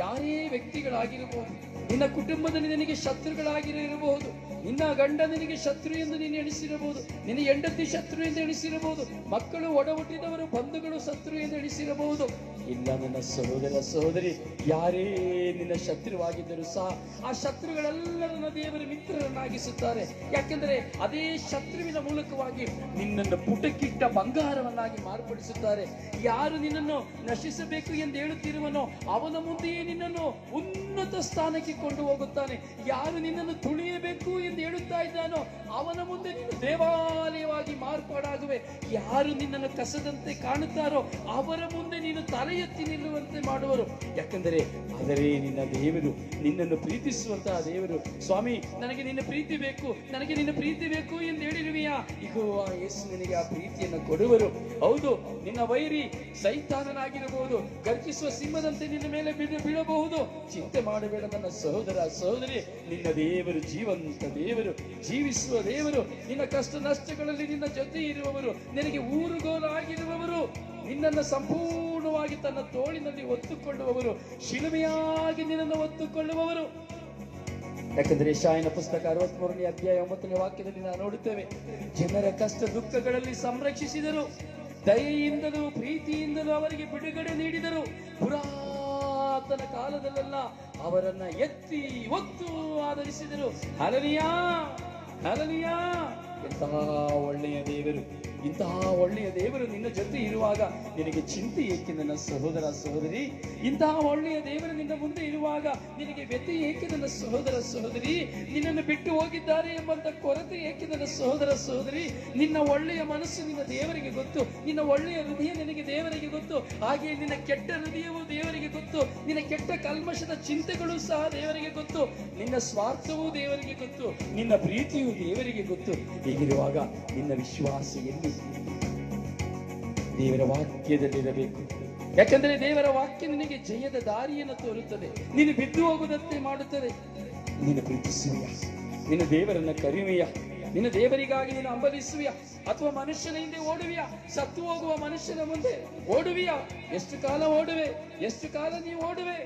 ಯಾರೇ ವ್ಯಕ್ತಿಗಳಾಗಿರಬಹುದು, ನಿನ್ನ ಕುಟುಂಬದಲ್ಲಿ ನಿನಗೆ ಶತ್ರುಗಳಾಗಿರಬಹುದು, ನಿನ್ನ ಗಂಡ ನಿನಗೆ ಶತ್ರು ಎಂದು ನೀನು ಎಣಿಸಿರಬಹುದು, ನಿನ್ನ ಹೆಂಡತಿ ಶತ್ರು ಎಂದು ಎಣಿಸಿರಬಹುದು, ಮಕ್ಕಳು ಒಡ ಹುಟ್ಟಿದವರು ಬಂಧುಗಳು ಶತ್ರು ಎಂದು ಎಣಿಸಿರಬಹುದು. ಇಲ್ಲ ನನ್ನ ಸಹೋದರ ಸಹೋದರಿ, ಯಾರೇ ನಿನ್ನ ಶತ್ರುವಾಗಿದ್ದರೂ ಸಹ ಆ ಶತ್ರುಗಳೆಲ್ಲರನ್ನ ದೇವರ ಮಿತ್ರರನ್ನಾಗಿಸುತ್ತಾರೆ. ಯಾಕೆಂದರೆ ಅದೇ ಶತ್ರುವಿನ ಮೂಲಕವಾಗಿ ನಿನ್ನನ್ನು ಪುಟಕ್ಕಿಟ್ಟ ಬಂಗಾರವನ್ನಾಗಿ ಮಾರ್ಪಡಿಸುತ್ತಾರೆ. ಯಾರು ನಿನ್ನನ್ನು ನಶಿಸಬೇಕು ಎಂದು ಹೇಳುತ್ತಿರುವನೋ ಅವನ ಮುಂದೆಯೇ ನಿನ್ನನ್ನು ಉನ್ನತ ಸ್ಥಾನಕ್ಕೆ ಕೊಂಡು ಹೋಗುತ್ತಾನೆ. ಯಾರು ನಿನ್ನನ್ನು ತುಳಿಯಬೇಕು ಎಂದು ಹೇಳುತ್ತಾ ಇದ್ದಾನೋ ಅವನ ಮುಂದೆ ನೀನು ದೇವಾಲಯವಾಗಿ ಮಾರ್ಪಾಡಾಗುವೆ. ಯಾರು ನಿನ್ನನ್ನು ಕಸದಂತೆ ಕಾಣುತ್ತಾರೋ ಅವರ ಮುಂದೆ ನೀನು ತಲೆ ಎತ್ತಿ ನಿಲ್ಲುವಂತೆ ಮಾಡುವರು. ಯಾಕೆಂದರೆ ಅದರೇ ನಿನ್ನ ದೇವರು, ನಿನ್ನನ್ನು ಪ್ರೀತಿಸುವಂತಹ ದೇವರು. ಸ್ವಾಮಿ, ನನಗೆ ನಿನ್ನ ಪ್ರೀತಿ ಬೇಕು, ನನಗೆ ನಿನ್ನ ಪ್ರೀತಿ ಬೇಕು ಎಂದು ಹೇಳಿರುವೆಯಾ? ಇಗೋ ಆ ಯೇಸು ನಿನಗೆ ಆ ಪ್ರೀತಿಯನ್ನು ಕೊಡುವರು. ಹೌದು, ನಿನ್ನ ವೈರಿ ಸೈತಾನನಾಗಿರಬಹುದು, ಗರ್ಜಿಸುವ ಸಿಂಹದಂತೆ ನಿನ್ನ ಮೇಲೆ ಬೀಳಬಹುದು. ಚಿಂತೆ ಮಾಡಬೇಡ ನನ್ನ ಸಹೋದರ ಸಹೋದರಿ, ನಿನ್ನ ದೇವರು ಜೀವಂತ ದೇವರು, ಜೀವಿಸುವ ದೇವರು, ನಿನ್ನ ಕಷ್ಟ ನಷ್ಟಗಳಲ್ಲಿ ನಿನ್ನ ಜೊತೆ ಇರುವವರು, ನಿನಗೆ ಊರುಗೋಲಾಗಿರುವವರು, ನಿನ್ನನ್ನು ಸಂಪೂರ್ಣವಾಗಿ ತನ್ನ ತೋಳಿನಲ್ಲಿ ಒತ್ತುಕೊಳ್ಳುವವರು, ಶಿಲುಬೆಯಾಗಿ ನಿನ್ನನ್ನು ಒತ್ತುಕೊಳ್ಳುವವರು. ಯಾಕಂದ್ರೆ ಯೆಶಾಯನ ಪುಸ್ತಕ 63ನೇ ಅಧ್ಯಾಯ 9ನೇ ವಾಕ್ಯದಲ್ಲಿ ನಾವು ನೋಡುತ್ತೇವೆ, ಜನರ ಕಷ್ಟ ದುಃಖಗಳಲ್ಲಿ ಸಂರಕ್ಷಿಸಿದರು, ದಯೆಯಿಂದಲೂ ಪ್ರೀತಿಯಿಂದಲೂ ಅವರಿಗೆ ಬಿಡುಗಡೆ ನೀಡಿದರು. ಪುರಾತನ ಕಾಲದಲ್ಲೆಲ್ಲ ಅವರನ್ನ ಎತ್ತಿ ಒತ್ತು ಆಧರಿಸಿದರು. Hallelujah, hallelujah. ಎಂತಹ ಒಳ್ಳೆಯ ದೇವರು, ಇಂತಹ ಒಳ್ಳೆಯ ದೇವರು ನಿನ್ನ ಜೊತೆ ಇರುವಾಗ ನಿನಗೆ ಚಿಂತೆ ಏಕೆ ನನ್ನ ಸಹೋದರ ಸಹೋದರಿ? ಇಂತಹ ಒಳ್ಳೆಯ ದೇವರು ನಿನ್ನ ಮುಂದೆ ಇರುವಾಗ ನಿನಗೆ ವ್ಯಥೆ ಏಕೆ ನನ್ನ ಸಹೋದರ ಸಹೋದರಿ? ನಿನ್ನನ್ನು ಬಿಟ್ಟು ಹೋಗಿದ್ದಾರೆ ಎಂಬಂತ ಕೊರತೆ ಏಕೆ ನನ್ನ ಸಹೋದರ ಸಹೋದರಿ? ನಿನ್ನ ಒಳ್ಳೆಯ ಮನಸ್ಸು ನಿನ್ನ ದೇವರಿಗೆ ಗೊತ್ತು, ನಿನ್ನ ಒಳ್ಳೆಯ ಹೃದಯ ನಿನಗೆ ದೇವರಿಗೆ ಗೊತ್ತು, ಹಾಗೆ ನಿನ್ನ ಕೆಟ್ಟ ಹೃದಯವು ದೇವರಿಗೆ ಗೊತ್ತು, ನಿನ್ನ ಕೆಟ್ಟ ಕಲ್ಮಶದ ಚಿಂತೆಗಳು ಸಹ ದೇವರಿಗೆ ಗೊತ್ತು, ನಿನ್ನ ಸ್ವಾರ್ಥವೂ ದೇವರಿಗೆ ಗೊತ್ತು, ನಿನ್ನ ಪ್ರೀತಿಯೂ ದೇವರಿಗೆ ಗೊತ್ತು. ಹೀಗಿರುವಾಗ ನಿನ್ನ ವಿಶ್ವಾಸ ಎಲ್ಲಿ? ದೇವರ ವಾಕ್ಯದಲ್ಲಿರಬೇಕು. ಯಾಕಂದರೆ ದೇವರ ವಾಕ್ಯ ನಿನಗೆ ಜಯದ ದಾರಿಯನ್ನು ತೋರುತ್ತದೆ, ನೀನು ಬಿದ್ದು ಹೋಗುವುದಂತೆ ಮಾಡುತ್ತದೆ. ನೀನು ಪ್ರೀತಿಸುವಿಯ, ನಿನ್ನ ದೇವರನ್ನ ಕರೆಯುವಿಯ, ನಿನ್ನ ದೇವರಿಗಾಗಿ ನೀನು ಹಂಬಲಿಸುವಿಯ, ಅಥವಾ ಮನುಷ್ಯನ ಹಿಂದೆ ಓಡುವಿಯ? ಸತ್ತು ಹೋಗುವ ಮನುಷ್ಯನ ಮುಂದೆ ಓಡುವಿಯ? ಎಷ್ಟು ಕಾಲ ಓಡುವೆ? ಎಷ್ಟು ಕಾಲ ನೀವು ಓಡುವೆ?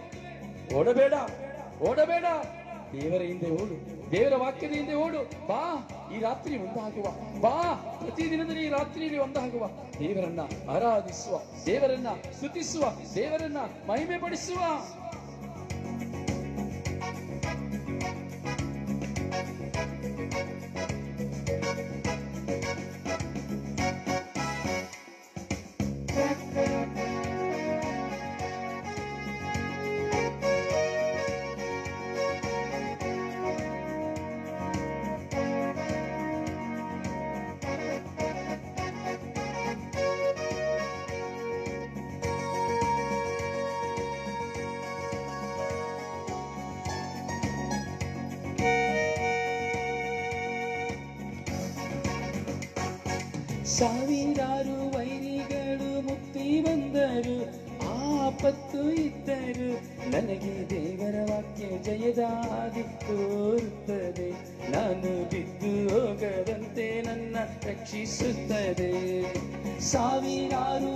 ಓಡಬೇಡ, ಓಡಬೇಡ. ದೇವರ ಹಿಂದೆ ಓಡು, ದೇವರ ವಾಕ್ಯದ ಹಿಂದೆ ಓಡು. ಬಾ, ಈ ರಾತ್ರಿ ಒಂದಾಗುವ, ಬಾ, ಪ್ರತಿದಿನದಲ್ಲಿ ಈ ರಾತ್ರಿಯಲ್ಲಿ ಒಂದಾಗುವ, ದೇವರನ್ನ ಆರಾಧಿಸುವ, ದೇವರನ್ನ ಸ್ತುತಿಸುವ, ದೇವರನ್ನ ಮಹಿಮೆ ಪಡಿಸುವ. ಸಾವಿರಾರು ವೈರಿಗಳು ಮುತ್ತಿ ಬಂದರು, ಆಪತ್ತು ಇದ್ದರು, ನನಗೆ ದೇವರ ವಾಕ್ಯ ಜಯದ ಹಾದಿ ತೋರುತ್ತದೆ. ನಾನು ಬಿದ್ದು ಹೋಗದಂತೆ ನನ್ನ ರಕ್ಷಿಸುತ್ತದೆ. ಸಾವಿರಾರು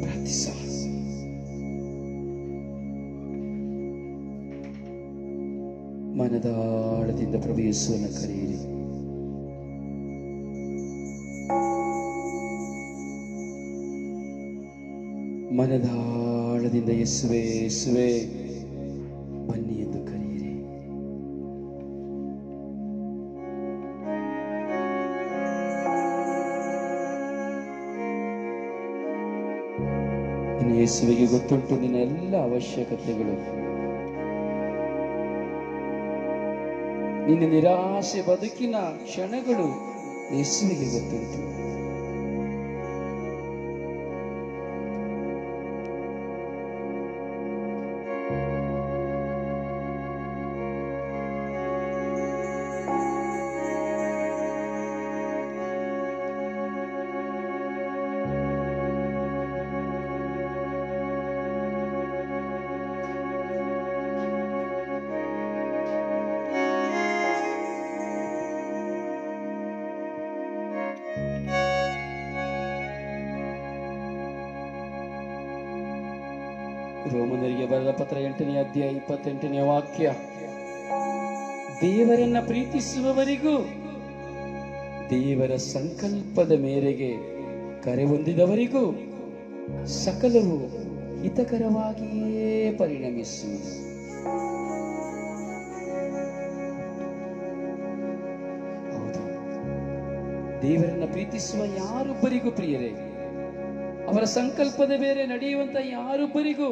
ಪ್ರಾರ್ಥಿಸುವ. ಮನದಾಳದಿಂದ ಪ್ರಭು ಯೇಸುವನ್ನು ಕರೆಯಿರಿ. ಮನದಾಳದಿಂದ ಯೇಸುವೆ ಯೇಸುವೆ ಬನ್ನಿ ಎಂದು ಕರೆಯಿರಿ. ಇನ್ನು ಯೇಸುವಿಗೆ ಗೊತ್ತುಂಟು ನಿನ್ನ ಎಲ್ಲ ಅವಶ್ಯಕತೆಗಳು. ನಿನ್ನ ನಿರಾಶೆ ಬದುಕಿನ ಕ್ಷಣಗಳು ಯೇಸುವಿಗೆ ಗೊತ್ತುಂಟು. ರೋಮನರಿಗೆ ಬರೆದ ಪತ್ರ 8ನೇ ಅಧ್ಯಾಯ 28ನೇ ವಾಕ್ಯ. ದೇವರನ್ನ ಪ್ರೀತಿಸುವವರಿಗೂ ದೇವರ ಸಂಕಲ್ಪದ ಮೇರೆಗೆ ಕರೆ ಹೊಂದಿದವರಿಗೂ ಸಕಲವು ಹಿತಕರವಾಗಿಯೇ ಪರಿಣಮಿಸುವುದು. ಹೌದು, ದೇವರನ್ನ ಪ್ರೀತಿಸುವ ಯಾರೊಬ್ಬರಿಗೂ ಪ್ರಿಯರೇ, ಅವರ ಸಂಕಲ್ಪದ ಬೇರೆ ನಡೆಯುವಂತ ಯಾರೊಬ್ಬರಿಗೂ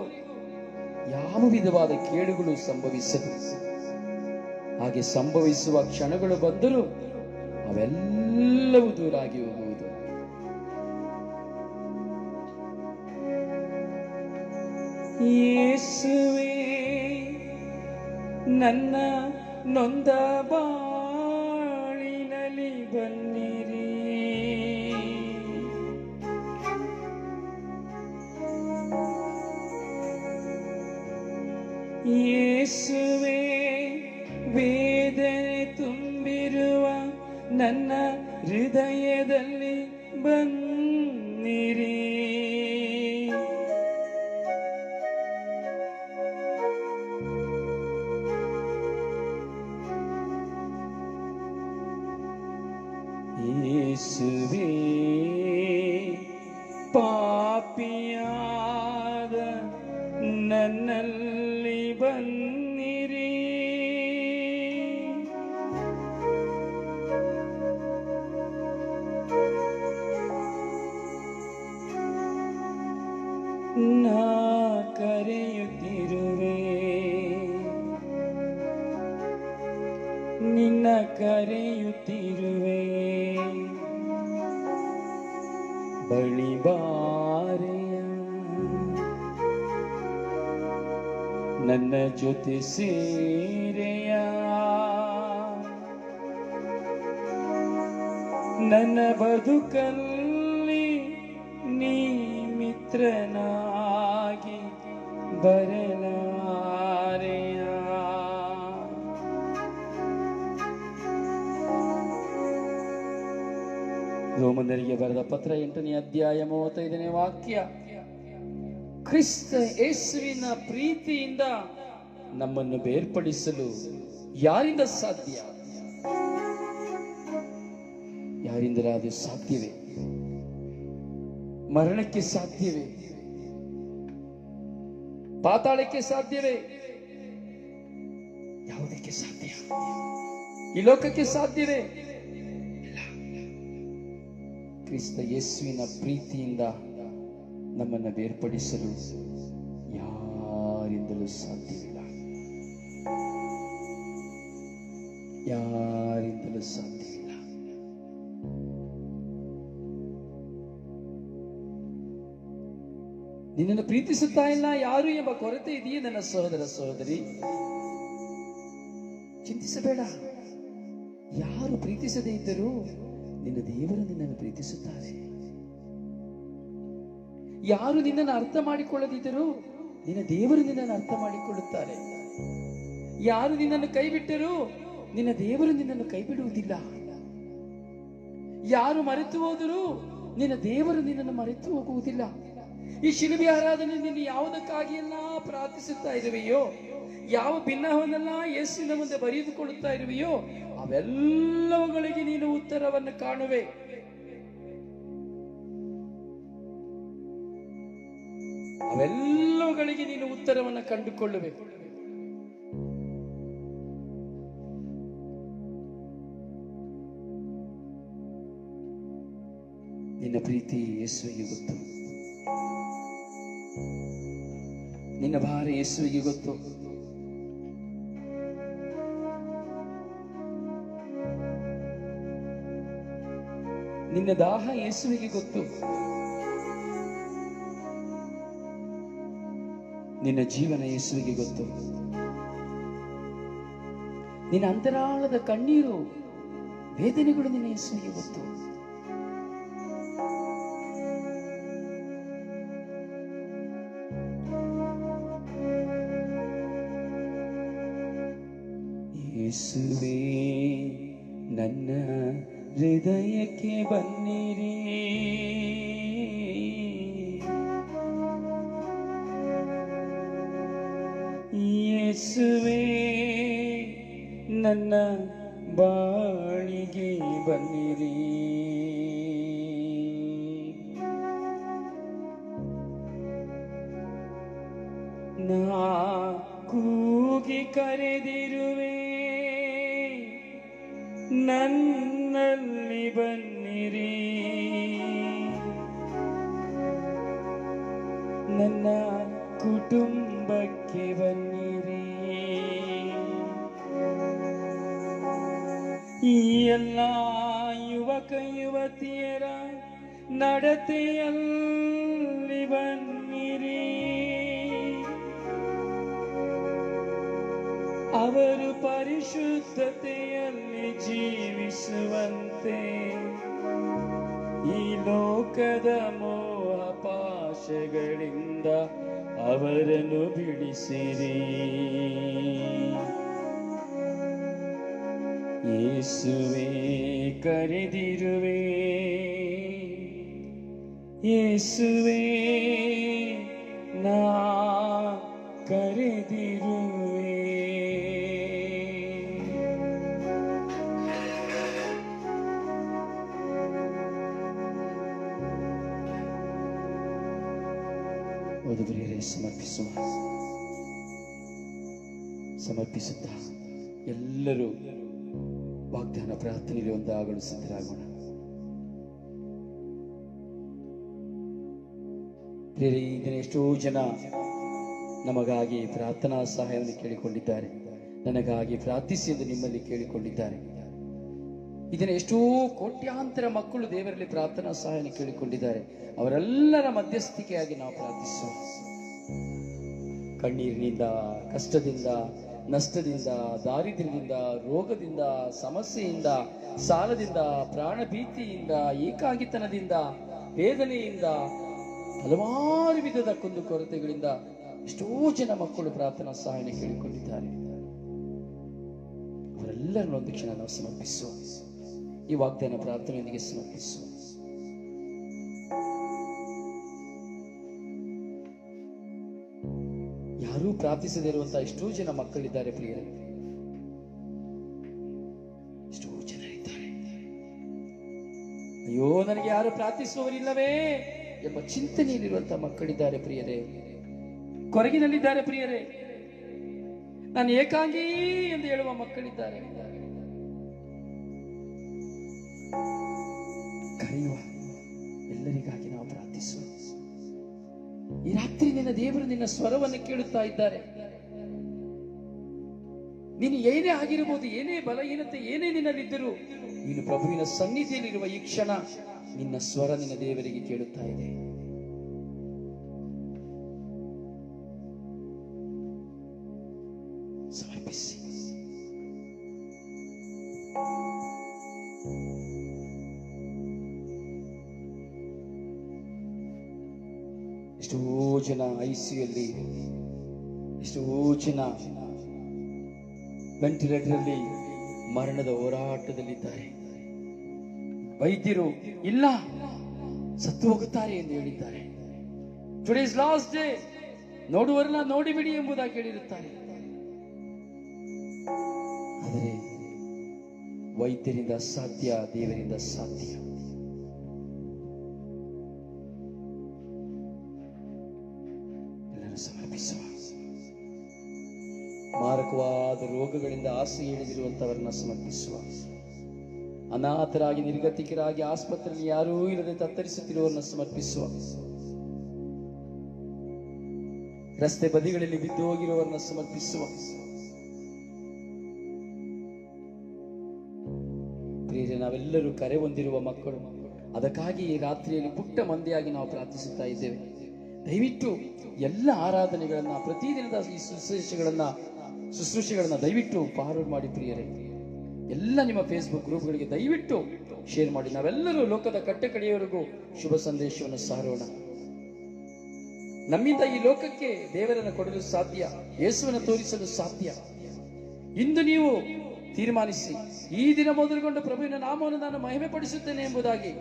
ಯಾವ ವಿಧವಾದ ಕೇಡುಗಳು ಸಂಭವಿಸದು. ಹಾಗೆ ಸಂಭವಿಸುವ ಕ್ಷಣಗಳು ಬಂದರೂ ಅವೆಲ್ಲವೂ ದೂರಾಗಿ ಹೋಗುವುದು. ಯೇಸುವೇ ನನ್ನ ನೊಂದ ಬಾಳಿನಲ್ಲಿ ಬನ್ನಿರಿ. ಯೇಸುವೇ ವೇದನೆ ತುಂಬಿರುವ ನನ್ನ ಹೃದಯದಲ್ಲಿ ಬನ್ನಿರಿ. ಯೇಸುವೇ ಪಾಪಿಯಾದ ನನ್ನಲ್ಲಿ ಬನ್ನಿರಿ. ನಾ ಕರೆಯುತ್ತಿರುವೆ, ನಿನ್ನ ಕರೆಯುತ್ತಿರುವೆ, ಬಳಿ ಬಾರೆಯ ನನ್ನ ಜೊತೆ ಸೇರೆಯ. ನನ್ನ ಬದುಕಲ್ಲಿ ನೀ ಮಿತ್ರನಾಗಿ ಬರಲಾರೆಯ. ರೋಮನರಿಗೆ ಬರೆದ ಪತ್ರ 8ನೇ ಅಧ್ಯಾಯ 35ನೇ ವಾಕ್ಯ. ಕ್ರಿಸ್ತ ಯೇಸುವಿನ ಪ್ರೀತಿಯಿಂದ ನಮ್ಮನ್ನು ಬೇರ್ಪಡಿಸಲು ಯಾರಿಂದ ಸಾಧ್ಯ? ಯಾರಿಂದಲಾದರೂ ಸಾಧ್ಯವೇ? ಮರಣಕ್ಕೆ ಸಾಧ್ಯವೇ? ಪಾತಾಳಕ್ಕೆ ಸಾಧ್ಯವೇ? ಯಾವುದಕ್ಕೆ ಸಾಧ್ಯ? ಈ ಲೋಕಕ್ಕೆ ಸಾಧ್ಯವೇ? ಕ್ರಿಸ್ತ ಯೇಸುವಿನ ಪ್ರೀತಿಯಿಂದ ನಮ್ಮನ್ನು ಬೇರ್ಪಡಿಸಲು ಯಾರಿಂದಲೂ ಸಾಧ್ಯವಿಲ್ಲ. ಯಾರಿಂದಲೂ ಸಾಧ್ಯವಿಲ್ಲ. ನಿನ್ನನ್ನು ಪ್ರೀತಿಸುತ್ತಾ ಇಲ್ಲ ಯಾರು ಎಂಬ ಕೊರತೆ ಇದೆಯೇ ನನ್ನ ಸಹೋದರ ಸಹೋದರಿ? ಚಿಂತಿಸಬೇಡ. ಯಾರು ಪ್ರೀತಿಸದೇ ಇದ್ದರೂ ನಿನ್ನ ದೇವರು ನಿನ್ನನ್ನು ಪ್ರೀತಿಸುತ್ತಾರೆ. ಯಾರು ನಿನ್ನನ್ನು ಅರ್ಥ ಮಾಡಿಕೊಳ್ಳದಿದ್ದರೂ ನಿನ್ನ ದೇವರು ನಿನ್ನನ್ನು ಅರ್ಥ ಮಾಡಿಕೊಳ್ಳುತ್ತಾರೆ. ಯಾರು ನಿನ್ನನ್ನು ಕೈ ಬಿಟ್ಟರೂ ನಿನ್ನ ದೇವರು ನಿನ್ನನ್ನು ಕೈ ಬಿಡುವುದಿಲ್ಲ. ಯಾರು ಮರೆತು ಹೋದರೂ ನಿನ್ನ ದೇವರು ನಿನ್ನನ್ನು ಮರೆತು ಹೋಗುವುದಿಲ್ಲ. ಈ ಶಿಲುಬೆ ಆರಾಧನೆ ನಿನ್ನ ಯಾವುದಕ್ಕಾಗಿ ಎಲ್ಲ ಪ್ರಾರ್ಥಿಸುತ್ತಾ ಇರುವೆಯೋ, ಯಾವ ಭಿನ್ನವನ್ನೆಲ್ಲ ಯೇಸುವಿನ ಮುಂದೆ ಬರೆದುಕೊಳ್ಳುತ್ತಾ ಇರುವೆಯೋ, ಅವೆಲ್ಲವುಗಳಿಗೆ ನೀನು ಉತ್ತರವನ್ನು ಕಾಣುವೆ. ಅವೆಲ್ಲವುಗಳಿಗೆ ನೀನು ಉತ್ತರವನ್ನು ಕಂಡುಕೊಳ್ಳುವೆ. ನಿನ್ನ ಪ್ರೀತಿ ಯೇಸುವಿಗೆ ಗೊತ್ತು, ನಿನ್ನ ಭಾರ ಯೇಸುವಿಗೆ ಗೊತ್ತು. ನಿನ್ನ ದಾಹ ಯೇಸುವಿಗೆ ಗೊತ್ತು. ನಿನ್ನ ಜೀವನ ಯೇಸುವಿಗೆ ಗೊತ್ತು. ನಿನ್ನ ಅಂತರಾಳದ ಕಣ್ಣೀರು ವೇದನೆಗಳು ನಿನ್ನ ಯೇಸುವಿಗೆ ಗೊತ್ತು. ಯೇಸುವೇ ನನ್ನ ಹೃದಯಕ್ಕೆ ಬನ್ನಿರಿ, ಯೇಸುವೇ ನನ್ನ ಬಾಳಿಗೆ ಬನ್ನಿರಿ. ನಾ ಕೂಗಿ ಕರೆದಿರುವೆ, ನನ್ನಲ್ಲಿ ಬನ್ನಿರಿ. ನನ್ನ ಕುಟುಂಬಕ್ಕೆ ಬನ್ನಿರಿ. ಈ ಎಲ್ಲ ಯುವಕ ಯುವತಿಯರ ನಡತೆಯಲ್ಲಿ ಬನ್ನಿರಿ. ಅವರು ಪರಿಶುದ್ಧತೆಯಲ್ಲಿ ಜೀವಿಸುವಂತೆ ಈ ಲೋಕದ ಮೋಹ ಪಾಶಗಳಿಂದ ಅವರನ್ನು ಬಿಡಿಸಿರಿ. ಯೇಸುವೇ ಕರೆದಿರುವೆ, ಯೇಸುವೇ ನಾ ಕರೆದಿರುವೆ. ಓದುಗರೇ, ಸಮರ್ಪಿಸುತ್ತಾ ಎಲ್ಲರೂ ವಾಗ್ದಾನ ಪ್ರಾರ್ಥನೆಯಲ್ಲಿ ಒಂದಾಗಲು ಸಿದ್ಧರಾಗೋಣ. ಇದನ್ನ ಎಷ್ಟೋ ಜನ ನಮಗಾಗಿ ಪ್ರಾರ್ಥನಾ ಸಹಾಯವನ್ನು ಕೇಳಿಕೊಂಡಿದ್ದಾರೆ. ನನಗಾಗಿ ಪ್ರಾರ್ಥಿಸಿ ಎಂದು ನಿಮ್ಮಲ್ಲಿ ಕೇಳಿಕೊಂಡಿದ್ದಾರೆ. ಇದನ್ನ ಎಷ್ಟೋ ಕೋಟ್ಯಾಂತರ ಮಕ್ಕಳು ದೇವರಲ್ಲಿ ಪ್ರಾರ್ಥನಾ ಸಹಾಯವನ್ನು ಕೇಳಿಕೊಂಡಿದ್ದಾರೆ. ಅವರೆಲ್ಲರ ಮಧ್ಯಸ್ಥಿಕೆಯಾಗಿ ನಾವು ಪ್ರಾರ್ಥಿಸೋಣ. ಕಣ್ಣೀರಿನಿಂದ, ಕಷ್ಟದಿಂದ, ನಷ್ಟದಿಂದ, ದಾರಿದ್ರ್ಯದಿಂದ, ರೋಗದಿಂದ, ಸಮಸ್ಯೆಯಿಂದ, ಸಾಲದಿಂದ, ಪ್ರಾಣ ಭೀತಿಯಿಂದ, ಏಕಾಂಗಿತನದಿಂದ, ವೇದನೆಯಿಂದ, ಹಲವಾರು ವಿಧದ ಕುಂದುಕೊರತೆಗಳಿಂದ ಎಷ್ಟೋ ಜನ ಮಕ್ಕಳು ಪ್ರಾರ್ಥನಾ ಸಹಾಯನ ಕೇಳಿಕೊಂಡಿದ್ದಾರೆ. ಅವರೆಲ್ಲರನ್ನು ಒಂದು ಕ್ಷಣ ನಾವು ಸಮರ್ಪಿಸುವ, ಈ ವಾಗ್ದಾನ ಪ್ರಾರ್ಥನೆಯೊಂದಿಗೆ ಸಮರ್ಪಿಸುವ. ಯಾರೂ ಪ್ರಾರ್ಥಿಸದೇ ಇರುವಂತಹ ಎಷ್ಟೋ ಜನ ಮಕ್ಕಳಿದ್ದಾರೆ ಪ್ರಿಯರೇ, ಎಷ್ಟೋ ಜನ ಇದ್ದಾರೆ. ಅಯ್ಯೋ, ನನಗೆ ಯಾರು ಪ್ರಾರ್ಥಿಸುವವರಿಲ್ಲವೇ ಎಂಬ ಚಿಂತನೆಯಲ್ಲಿರುವಂತಹ ಮಕ್ಕಳಿದ್ದಾರೆ ಪ್ರಿಯರೇ. ಕೊರಗಿನಲ್ಲಿದ್ದಾರೆ ಪ್ರಿಯರೇ. ನಾನು ಏಕಾಂಗಿ ಎಂದು ಹೇಳುವ ಮಕ್ಕಳಿದ್ದಾರೆ. ಕರೆಯುವ ಎಲ್ಲರಿಗಾಗಿ ನಾವು ಪ್ರಾರ್ಥಿಸುವ. ಈ ರಾತ್ರಿ ನಿನ್ನ ದೇವರು ನಿನ್ನ ಸ್ವರವನ್ನು ಕೇಳುತ್ತಾ ಇದ್ದಾರೆ. ನೀನು ಏನೇ ಆಗಿರಬಹುದು, ಏನೇ ಬಲಹೀನತೆ, ಏನೇ ನಿನ್ನಲ್ಲಿದ್ದರೂ ನೀನು ಪ್ರಭುವಿನ ಸನ್ನಿಧಿಯಲ್ಲಿರುವ ಈ ಕ್ಷಣ ನಿನ್ನ ಸ್ವರ ನಿನ್ನ ದೇವರಿಗೆ ಕೇಳುತ್ತಾ ಇದೆ. ಸಮರ್ಪಿಸಿ. ಎಷ್ಟೋ ಜನ ಐಸಿಯುಯಲ್ಲಿ, ಎಷ್ಟೋ ಜನ ವೆಂಟಿಲೇಟರ್ ಮರಣದ ಹೋರಾಟದಲ್ಲಿದ್ದಾರೆ. ವೈದ್ಯರು ಇಲ್ಲ, ಸತ್ತು ಹೋಗುತ್ತಾರೆ ಎಂದು ಹೇಳಿದ್ದಾರೆ. ಟುಡೇ ಇಸ್ ಲಾಸ್ಟ್ ಡೇ, ನೋಡುವರೆಲ್ಲ ನೋಡಿಬಿಡಿ ಎಂಬುದಾಗಿ ಹೇಳಿರುತ್ತಾರೆ. ಆದರೆ ವೈದ್ಯರಿಂದ ಸಾಧ್ಯ, ದೇವರಿಂದ ಸಾಧ್ಯ. ಎಲ್ಲರೂ ಸಮರ್ಪಿಸುವ. ಮಾರಕವಾದ ರೋಗಗಳಿಂದ ಹಾಸಿಗೆ ಹಿಡಿದಿರುವಂತವರನ್ನ ಸಮರ್ಪಿಸುವ. ಅನಾಥರಾಗಿ ನಿರ್ಗತಿಕರಾಗಿ ಆಸ್ಪತ್ರೆಯಲ್ಲಿ ಯಾರೂ ಇಲ್ಲದೆ ತತ್ತರಿಸುತ್ತಿರುವವರನ್ನ ಸಮರ್ಪಿಸುವ. ರಸ್ತೆ ಬದಿಗಳಲ್ಲಿ ಬಿದ್ದು ಹೋಗಿರುವವರನ್ನ ಸಮರ್ಪಿಸುವ. ಪ್ರಿಯರೇ, ನಾವೆಲ್ಲರೂ ಕರೆ ಹೊಂದಿರುವ ಮಕ್ಕಳು. ಅದಕ್ಕಾಗಿ ಈ ರಾತ್ರಿಯಲ್ಲಿ ಪುಟ್ಟ ಮಂದಿಯಾಗಿ ನಾವು ಪ್ರಾರ್ಥಿಸುತ್ತಾ ಇದ್ದೇವೆ. ದಯವಿಟ್ಟು ಎಲ್ಲ ಆರಾಧನೆಗಳನ್ನ, ಪ್ರತಿದಿನದ ಈ ಶುಶ್ರೂಷೆಗಳನ್ನ ದಯವಿಟ್ಟು ಫಾರ್ವರ್ಡ್ ಮಾಡಿ ಪ್ರಿಯರೇ. ಎಲ್ಲ ನಿಮ್ಮ ಫೇಸ್ಬುಕ್ ಗ್ರೂಪ್ಗಳಿಗೆ ದಯವಿಟ್ಟು ಶೇರ್ ಮಾಡಿ. ನಾವೆಲ್ಲರೂ ಲೋಕದ ಕಟ್ಟೆ ಕಡೆಯವರೆಗೂ ಶುಭ ಸಂದೇಶವನ್ನು ಸಾರೋಣ. ನಮ್ಮಿಂದ ಈ ಲೋಕಕ್ಕೆ ದೇವರನ್ನು ಕೊಡಲು ಸಾಧ್ಯ, ಯೇಸುವನ್ನು ತೋರಿಸಲು ಸಾಧ್ಯ. ಇಂದು ನೀವು ತೀರ್ಮಾನಿಸಿ, ಈ ದಿನ ಮೊದಲುಗೊಂಡು ಪ್ರಭುವಿನ ನಾಮವನ್ನು ನಾನು ಮಹಿಮೆ ಪಡಿಸುತ್ತೇನೆ ಎಂಬುದಾಗಿ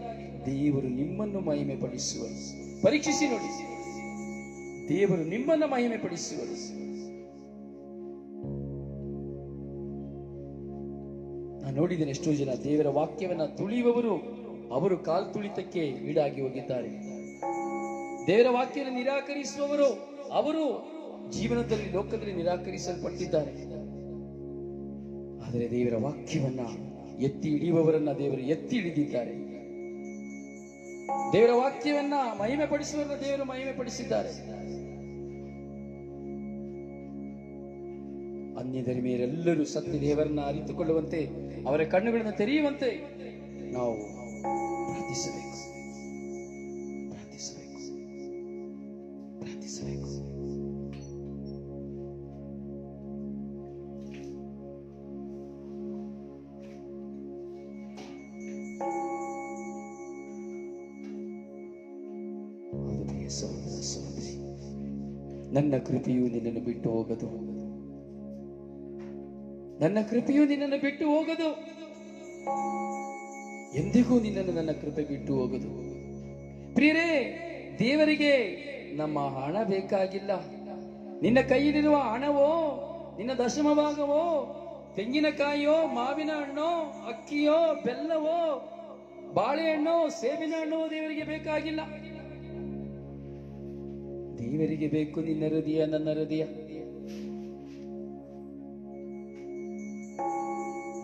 ದೇವರು ನಿಮ್ಮನ್ನು ಮಹಿಮೆ ಪಡಿಸುವರು. ಪರೀಕ್ಷಿಸಿ ನೋಡಿ, ದೇವರು ನಿಮ್ಮನ್ನು ಮಹಿಮೆ ಪಡಿಸುವರು. ನಾನು ನೋಡಿದ್ದೇನೆ, ಎಷ್ಟೋ ಜನ ದೇವರ ವಾಕ್ಯವನ್ನ ತುಳಿಯುವವರು ಅವರು ಕಾಲ್ ತುಳಿತಕ್ಕೆ ಈಡಾಗಿ ಹೋಗಿದ್ದಾರೆ. ದೇವರ ವಾಕ್ಯವನ್ನು ನಿರಾಕರಿಸುವವರು ಅವರು ಜೀವನದಲ್ಲಿ, ಲೋಕದಲ್ಲಿ ನಿರಾಕರಿಸಲ್ಪಟ್ಟಿದ್ದಾರೆ. ಆದರೆ ದೇವರ ವಾಕ್ಯವನ್ನ ಎತ್ತಿ ಹಿಡಿಯುವವರನ್ನ ದೇವರು ಎತ್ತಿ ಹಿಡಿದಿದ್ದಾರೆ. ದೇವರ ವಾಕ್ಯವನ್ನ ಮಹಿಮೆ ಪಡಿಸುವವರನ್ನ ದೇವರು ಮಹಿಮೆ ಪಡಿಸಿದ್ದಾರೆ. ಅನ್ಯ ಧರ್ಮೀಯರೆಲ್ಲರೂ ಸತ್ಯ ದೇವರನ್ನ ಅರಿತುಕೊಳ್ಳುವಂತೆ, ಅವರ ಕಣ್ಣುಗಳನ್ನು ತೆರೆಯುವಂತೆ ನಾವು ಪ್ರಾರ್ಥಿಸಬೇಕು. ಪ್ರಾರ್ಥಿಸಬೇಕು. ಪ್ರಾರ್ಥಿಸಬೇಕು. ಸಹೋದರ ಸಹೋದರಿ, ನನ್ನ ಕೃಪೆಯು ನಿನ್ನನ್ನು ಬಿಟ್ಟು ಹೋಗದು. ನನ್ನ ಕೃಪೆಯು ನಿನ್ನನ್ನು ಬಿಟ್ಟು ಹೋಗದು. ಎಂದಿಗೂ ನಿನ್ನನ್ನು ನನ್ನ ಕೃಪೆ ಬಿಟ್ಟು ಹೋಗದು. ಪ್ರಿಯರೇ, ದೇವರಿಗೆ ನಮ್ಮ ಹಣ ಬೇಕಾಗಿಲ್ಲ. ನಿನ್ನ ಕೈಯಲ್ಲಿರುವ ಹಣವೋ, ನಿನ್ನ ದಶಮ ಭಾಗವೋ, ತೆಂಗಿನಕಾಯಿಯೋ, ಮಾವಿನ ಹಣ್ಣೋ, ಅಕ್ಕಿಯೋ, ಬೆಲ್ಲವೋ, ಬಾಳೆಹಣ್ಣೋ, ಸೇಬಿನ ಹಣ್ಣೋ ದೇವರಿಗೆ ಬೇಕಾಗಿಲ್ಲ. ದೇವರಿಗೆ ಬೇಕು ನಿನ್ನ ಹೃದಯ, ನನ್ನ ಹೃದಯ.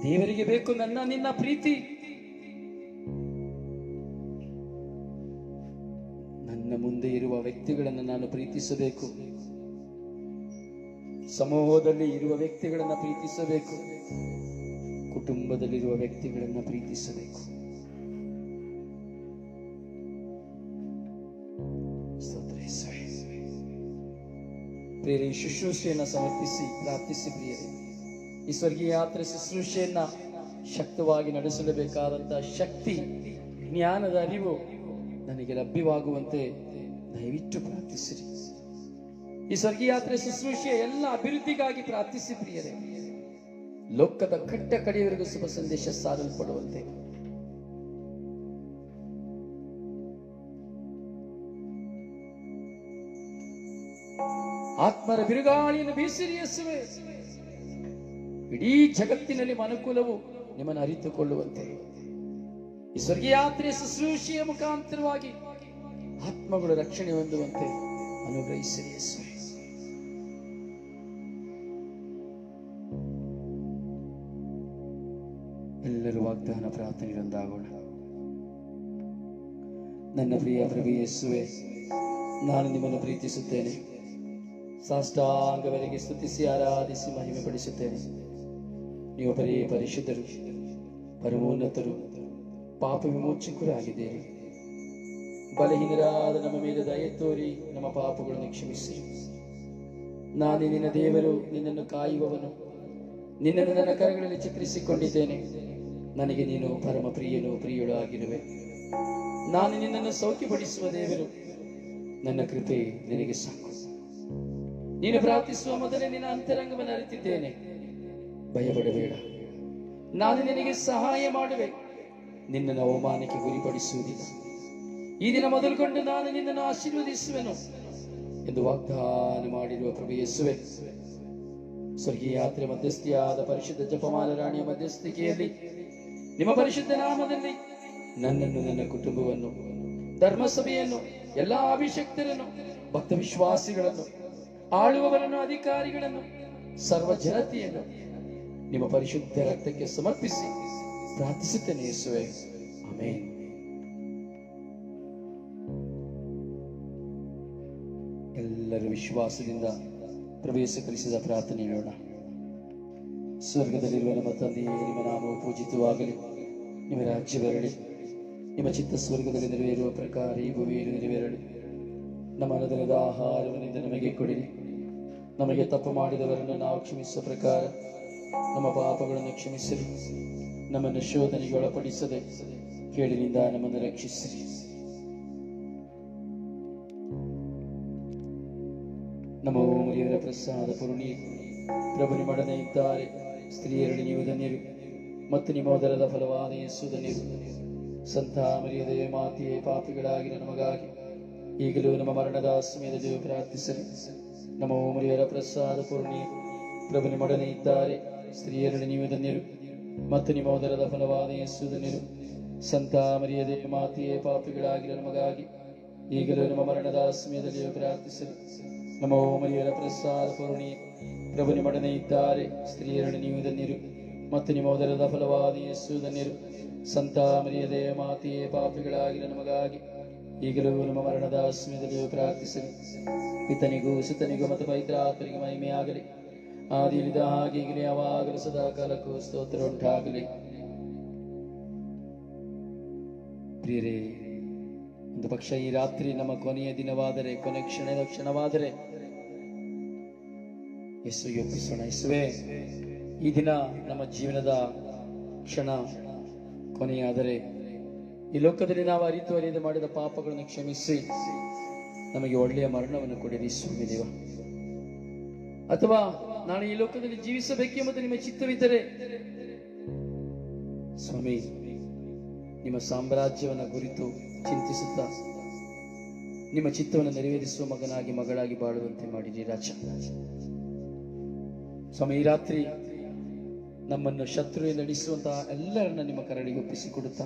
ದೇವರಿಗೆ ಬೇಕು ನಿನ್ನ ಪ್ರೀತಿ. ನನ್ನ ಮುಂದೆ ಇರುವ ವ್ಯಕ್ತಿಗಳನ್ನು ನಾನು ಪ್ರೀತಿಸಬೇಕು. ಸಮೂಹದಲ್ಲಿ ಇರುವ ವ್ಯಕ್ತಿಗಳನ್ನು ಪ್ರೀತಿಸಬೇಕು. ಕುಟುಂಬದಲ್ಲಿರುವ ವ್ಯಕ್ತಿಗಳನ್ನು ಪ್ರೀತಿಸಬೇಕು. ಪ್ರಿಯರೇ, ಈ ಶುಶ್ರೂಷೆಯನ್ನು ಸಮರ್ಪಿಸಿ ಪ್ರಾರ್ಥಿಸಿ ಪ್ರಿಯರೇ. ಈ ಸ್ವರ್ಗೀಯ ಯಾತ್ರೆ ಶುಶ್ರೂಷೆಯನ್ನ ಶಕ್ತವಾಗಿ ನಡೆಸಲೇಬೇಕಾದಂತಹ ಶಕ್ತಿ, ಜ್ಞಾನದ ಅರಿವು ನನಗೆ ಲಭ್ಯವಾಗುವಂತೆ ದಯವಿಟ್ಟು ಪ್ರಾರ್ಥಿಸಿರಿ. ಈ ಸ್ವರ್ಗೀಯ ಯಾತ್ರೆ ಶುಶ್ರೂಷೆಯ ಎಲ್ಲ ಅಭಿವೃದ್ಧಿಗಾಗಿ ಪ್ರಾರ್ಥಿಸಿ ಪ್ರಿಯರೇ. ಲೋಕದ ಕಟ್ಟ ಕಡೆಯವರೆಗೂ ಶುಭ ಸಂದೇಶ ಸಾರಲ್ಪಡುವಂತೆ ಆತ್ಮರ ಬಿರುಗಾಳಿಯನ್ನು ಬೀಸಿರಿ ಯೇಸುವೇ. ಇಡೀ ಜಗತ್ತಿನಲ್ಲಿ ಅನುಕೂಲವು ನಿಮ್ಮನ್ನು ಅರಿತುಕೊಳ್ಳುವಂತೆ ಈ ಸ್ವರ್ಗೀಯ ಯಾತ್ರೆಯ ಶುಶ್ರೂಷೆಯ ಮುಖಾಂತರವಾಗಿ ಆತ್ಮಗಳು ರಕ್ಷಣೆ ಹೊಂದುವಂತೆ ಅನುಗ್ರಹಿಸಿರಿ ಯೇಸುವೇ. ಎಲ್ಲರೂ ವಾಗ್ದಾನ ಪ್ರಾರ್ಥನೆಯೊಂದಾಗೋಣ. ನನ್ನ ಪ್ರಿಯ ಪ್ರಭು ಯೇಸುವೇ, ನಾನು ನಿಮ್ಮನ್ನು ಪ್ರೀತಿಸುತ್ತೇನೆ. ಸಾಷ್ಟಾಂಗವರೆಗೆ ಸ್ತುತಿಸಿ ಆರಾಧಿಸಿ ಮಹಿಮೆ ಪಡಿಸುತ್ತೇನೆ. ನೀವು ಬರೀ ಪರಿಶುದ್ಧರು, ಪರಮೋನ್ನತರು, ಪಾಪ ವಿಮೋಚಕರಾಗಿದ್ದೀರಿ. ಬಲಹೀನರಾದ ನಮ್ಮ ಮೇಲೆ ದಯೆ ತೋರಿ ನಮ್ಮ ಪಾಪಗಳನ್ನು ಕ್ಷಮಿಸಿ. ನಾನೇ ನಿನ್ನ ದೇವರು, ನಿನ್ನನ್ನು ಕಾಯುವವನು. ನಿನ್ನನ್ನು ನನ್ನ ಕರಗಳಲ್ಲಿ ಚಿತ್ರಿಸಿಕೊಂಡಿದ್ದೇನೆ. ನನಗೆ ನೀನು ಪರಮ ಪ್ರಿಯನು, ಪ್ರಿಯಳು ಆಗಿರುವೆ. ನಾನು ನಿನ್ನನ್ನು ಸೌಖ್ಯಪಡಿಸುವ ದೇವರು. ನನ್ನ ಕೃಪೆ ನಿನಗೆ ಸಾಕು. ನೀನು ಪ್ರಾರ್ಥಿಸುವ ಮೊದಲೇ ನಿನ್ನ ಅಂತರಂಗವನ್ನು ಅರಿತಿದ್ದೇನೆ. ಭಯಪಡಬೇಡ, ನಾನು ನಿನಗೆ ಸಹಾಯ ಮಾಡುವೆ. ನಿನ್ನನ್ನು ಅವಮಾನಕ್ಕೆ ಗುರಿಪಡಿಸುವುದಿಲ್ಲ. ಈ ದಿನ ಮೊದಲುಗೊಂಡು ನಾನು ನಿನ್ನನ್ನು ಆಶೀರ್ವದಿಸುವೆನು ಎಂದು ವಾಗ್ದಾನ ಮಾಡಿರುವ ಪ್ರಭು ಯೇಸುವೆ, ಸ್ವರ್ಗೀಯ ಯಾತ್ರೆ ಮಧ್ಯಸ್ಥಿಯಾದ ಪರಿಶುದ್ಧ ಜಪಮಾಲ ರಾಣಿಯ ಮಧ್ಯಸ್ಥಿಕೆಯಲ್ಲಿ ನಿಮ್ಮ ಪರಿಶುದ್ಧ ನಾಮದಲ್ಲಿ ನನ್ನನ್ನು, ನನ್ನ ಕುಟುಂಬವನ್ನು, ಧರ್ಮಸಭೆಯನ್ನು, ಎಲ್ಲಾ ಅಭಿಷಕ್ತರನ್ನು, ಭಕ್ತ ವಿಶ್ವಾಸಿಗಳನ್ನು, ಆಳುವವರನ್ನು, ಅಧಿಕಾರಿಗಳನ್ನು, ಸರ್ವ ಜನತೆಯನ್ನು ನಿಮ್ಮ ಪರಿಶುದ್ಧ ರಕ್ತಕ್ಕೆ ಸಮರ್ಪಿಸಿ ಪ್ರಾರ್ಥಿಸುತ್ತೇನೆ ಯೇಸುವೆ. ಆಮೆನ್. ಎಲ್ಲರೂ ವಿಶ್ವಾಸದಿಂದ ಪ್ರವೇಶಿಸಿದ ಪ್ರಾರ್ಥನೆ ಹೇಳೋಣ. ಸ್ವರ್ಗದಲ್ಲಿರುವ ನಮ್ಮ ತಂದೆಯೇ, ನಿಮ್ಮ ನಾಮವು ಪೂಜಿತವಾಗಲಿ, ನಿಮ್ಮ ರಾಜ್ಯ ಬರಲಿ, ನಿಮ್ಮ ಚಿತ್ತ ಸ್ವರ್ಗದಲ್ಲಿ ನೆರವೇರುವ ಪ್ರಕಾರ ಈ ಭೂಮಿಯಲ್ಲಿ ನೆರವೇರಲಿ. ನಮ್ಮ ಅನುದಿನದ ಆಹಾರವನ್ನಿಂದ ನಮಗೆ ಕೊಡಿರಿ. ನಮಗೆ ತಪ್ಪು ಮಾಡಿದವರನ್ನು ನಾವು ಕ್ಷಮಿಸುವ ಪ್ರಕಾರ ನಮ್ಮ ಪಾಪಗಳನ್ನು ಕ್ಷಮಿಸಿರಿ. ನಮ್ಮನ್ನು ಶೋಧನೆಗೆ ಒಳಪಡಿಸದೆ ಕೇಳಿನಿಂದ ನಮ್ಮನ್ನು ರಕ್ಷಿಸಿರಿ. ನಮ್ಮ ಮರಿಯವರ ಪ್ರಸಾದ ಪೂರ್ಣಿ ಪ್ರಭು ನಿಮ್ಮೊಡನೆ ಇದ್ದಾರೆ. ಸ್ತ್ರೀಯರಲ್ಲಿ ನೀವು ಧನ್ಯರು ಮತ್ತು ನಿಮ್ಮ ಉದರದ ಫಲವಾದ ಯೇಸು ಧನ್ಯರು. ಸಂತ ಮರಿಯ ಮಾತೆಯೇ, ಪಾಪಿಗಳಾಗಿರೋ ನಮಗಾಗಿ ಈಗಲೂ ನಮ್ಮ ಮರಣದ ಸಮಯದಲ್ಲಿ ಪ್ರಾರ್ಥಿಸಲಿ. ನಮ್ಮ ಮರಿಯವರ ಪ್ರಸಾದ ಪೂರ್ಣಿ ಪ್ರಭು ನಿಮ್ಮೊಡನೆ ಇದ್ದಾರೆ. ಸ್ತ್ರೀಯರಲ್ಲಿ ನೀವು ಧನ್ಯರು ಮತ್ತು ನಿಮ್ಮ ಉದರದ ಫಲವಾದ ಯೇಸು ಧನ್ಯರು. ಸಂತ ಮರಿಯ ಮಾತೆಯೇ, ಪಾಪಿಗಳಾಗಿರೋ ನಮಗಾಗಿ ಈಗಲೂ ನಮ್ಮ ಮರಣದ ಸಮಯದಲ್ಲಿ ಪ್ರಾರ್ಥಿಸಲಿ. ನಮ್ಮ ಮರಿಯರ ಪ್ರಸಾದ ಪೂರ್ಣಿ ಪ್ರಭು ನಿಮ್ಮೊಡನೆ ಇದ್ದಾರೆ. ಸ್ತ್ರೀಯರಲ್ಲಿ ನೀವು ಧನ್ಯರು ಮತ್ತು ನಿಮ್ಮ ಉದರದ ಫಲವಾದ ಯೇಸು ಧನ್ಯರು. ಸಂತ ಮರಿಯ ಮಾತೆಯೇ, ಪಾಪಿಗಳಾಗಿರೋ ನಮಗಾಗಿ ಈಗಲೂ ನಮ್ಮ ಮರಣದ ಸಮಯದಲ್ಲಿ ಪ್ರಾರ್ಥಿಸಲಿ. ಪಿತನಿಗೂ ಸುತನಿಗೂ ಮತ್ತು ಪವಿತ್ರಾತ್ಮನಿಗೂ ಮಹಿಮೆಯಾಗಲಿ, ಆದಿಯಲ್ಲಿದ್ದ ಹಾಗೆ ಈಗಲೇ ಯಾವಾಗಲೂ ಸದಾ ಕಾಲಕ್ಕೂ ಸ್ತೋತ್ರ ಉಂಟಾಗಲಿ. ಪ್ರಿಯರೇ, ಒಂದು ಪಕ್ಷ ಈ ರಾತ್ರಿ ನಮ್ಮ ಕೊನೆಯ ದಿನವಾದರೆ, ಕೊನೆ ಕ್ಷಣವಾದರೆ ಯೇಸು ಒಪ್ಪಿಸೋಣ. ಯೇಸುವೇ, ಈ ದಿನ ನಮ್ಮ ಜೀವನದ ಕ್ಷಣ ಕೊನೆಯಾದರೆ ಈ ಲೋಕದಲ್ಲಿ ನಾವು ಅರಿತು ಮಾಡಿದ ಪಾಪಗಳನ್ನು ಕ್ಷಮಿಸಿ ನಮಗೆ ಒಳ್ಳೆಯ ಮರಣವನ್ನು ಕೊಡಿರಿ ಸ್ವಾಮಿ ದೇವ. ಅಥವಾ ನಾನು ಈ ಲೋಕದಲ್ಲಿ ಜೀವಿಸಬೇಕೆಂಬುದು ನಿಮ್ಮ ಚಿತ್ತವಿದ್ದರೆ ಸ್ವಾಮಿ, ನಿಮ್ಮ ಸಾಮ್ರಾಜ್ಯವನ್ನು ಕುರಿತು ಚಿಂತಿಸುತ್ತಾ ನಿಮ್ಮ ಚಿತ್ತವನ್ನು ನೆರವೇರಿಸುವ ಮಗನಾಗಿ, ಮಗಳಾಗಿ ಬಾಳುವಂತೆ ಮಾಡಿರಿ ರಾಜ. ಸ್ವಾಮಿ, ಈ ರಾತ್ರಿ ನಮ್ಮನ್ನು ಶತ್ರುವಿನ ನಡೆಸುವಂತಹ ಎಲ್ಲರನ್ನ ನಿಮ್ಮ ಕರಳಿಗೆ ಒಪ್ಪಿಸಿಕೊಡುತ್ತಾ,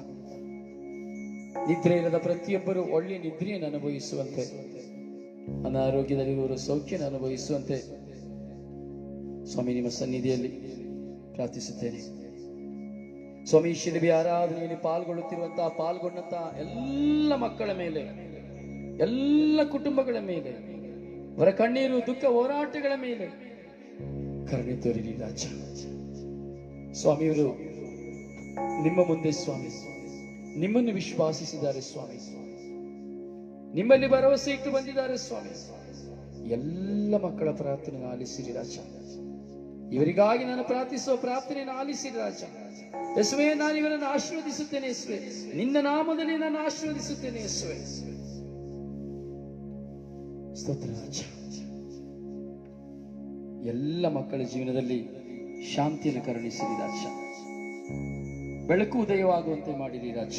ನಿದ್ರೆ ಇಲ್ಲದ ಪ್ರತಿಯೊಬ್ಬರು ಒಳ್ಳೆಯ ನಿದ್ರೆಯನ್ನು ಅನುಭವಿಸುವಂತೆ, ಅನಾರೋಗ್ಯದಲ್ಲಿರುವವರು ಸೌಖ್ಯನ ಅನುಭವಿಸುವಂತೆ ಸ್ವಾಮಿ ನಿಮ್ಮ ಸನ್ನಿಧಿಯಲ್ಲಿ ಪ್ರಾರ್ಥಿಸುತ್ತೇನೆ. ಸ್ವಾಮಿ, ಶಿಲುಬೆ ಆರಾಧನೆಯಲ್ಲಿ ಪಾಲ್ಗೊಂಡಂತಹ ಎಲ್ಲ ಮಕ್ಕಳ ಮೇಲೆ, ಎಲ್ಲ ಕುಟುಂಬಗಳ ಮೇಲೆ, ಅವರ ಕಣ್ಣೀರು ದುಃಖ ಹೋರಾಟಗಳ ಮೇಲೆ ಕರುಣೆ ತೋರಿರಿ ರಾಜ. ಸ್ವಾಮಿಯವರು ನಿಮ್ಮ ಮುಂದೆ ಸ್ವಾಮಿ ನಿಮ್ಮನ್ನು ವಿಶ್ವಾಸಿಸಿದ್ದಾರೆ ಸ್ವಾಮಿ, ನಿಮ್ಮಲ್ಲಿ ಭರವಸೆ ಇಟ್ಟು ಬಂದಿದ್ದಾರೆ ಸ್ವಾಮಿ. ಎಲ್ಲ ಮಕ್ಕಳ ಪ್ರಾರ್ಥನೆಯನ್ನು ಆಲಿಸಿರಿ ರಾಜ. ಇವರಿಗಾಗಿ ನಾನು ಪ್ರಾರ್ಥಿಸುವ ಪ್ರಾರ್ಥನೆಯನ್ನು ಆಲಿಸಿರಿ ರಾಜ. ಯೇಸುವೇ, ನಾನು ಇವರನ್ನು ಆಶೀರ್ವದಿಸುತ್ತೇನೆ ಯೇಸುವೇ, ನಿನ್ನ ನಾಮದಲ್ಲಿ ನಾನು ಆಶೀರ್ವದಿಸುತ್ತೇನೆ ಯೇಸುವೇ. ಸ್ತೋತ್ರ ರಾಜ. ಎಲ್ಲ ಮಕ್ಕಳ ಜೀವನದಲ್ಲಿ ಶಾಂತಿಯನ್ನು ಕರುಣಿಸಿರಿ ರಾಜ. ಬೆಳಕು ಉದಯವಾಗುವಂತೆ ಮಾಡಿರಿ ರಾಜ.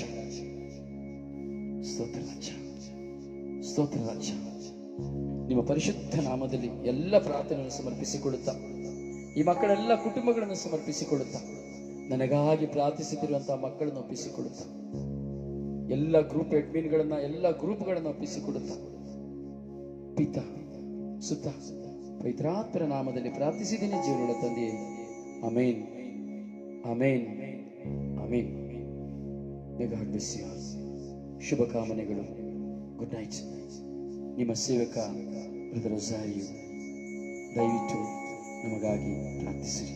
ಸ್ತೋತ್ರ ರಾಜ, ಸ್ತೋತ್ರ ರಾಜ. ನಿಮ್ಮ ಪರಿಶುದ್ಧ ನಾಮದಲ್ಲಿ ಎಲ್ಲ ಪ್ರಾರ್ಥನೆಯನ್ನು ಸಮರ್ಪಿಸಿಕೊಳ್ಳುತ್ತಾ, ಈ ಮಕ್ಕಳೆಲ್ಲ ಕುಟುಂಬಗಳನ್ನು ಸಮರ್ಪಿಸಿಕೊಳ್ಳುತ್ತಾ, ನನಗಾಗಿ ಪ್ರಾರ್ಥಿಸುತ್ತಿರುವಂತಹ ಮಕ್ಕಳನ್ನು ಒಪ್ಪಿಸಿಕೊಳ್ಳುತ್ತಾ, ಎಲ್ಲ ಗ್ರೂಪ್ ಅಡ್ಮಿನ್ಗಳನ್ನ, ಎಲ್ಲ ಗ್ರೂಪ್ಗಳನ್ನು ಒಪ್ಪಿಸಿಕೊಡುತ್ತಾ, ಪಿತ ಸುತ್ತ ಪವಿತ್ರಾತ್ಮರ ನಾಮದಲ್ಲಿ ಪ್ರಾರ್ಥಿಸಿದ್ದೀನಿ ಜೀವನದ ತಂದೆಯೇ. Amen, amen, amen. May God bless you. ಶುಭಕಾಮನೆಗಳು. Good night. ನಿಮ್ಮ ಸೇವಕ ಬ್ರದರ್ ರೋಸಾರಿಯು. ದಯವಿಟ್ಟು ನಮಗಾಗಿ ಪ್ರಾರ್ಥಿಸಿರಿ.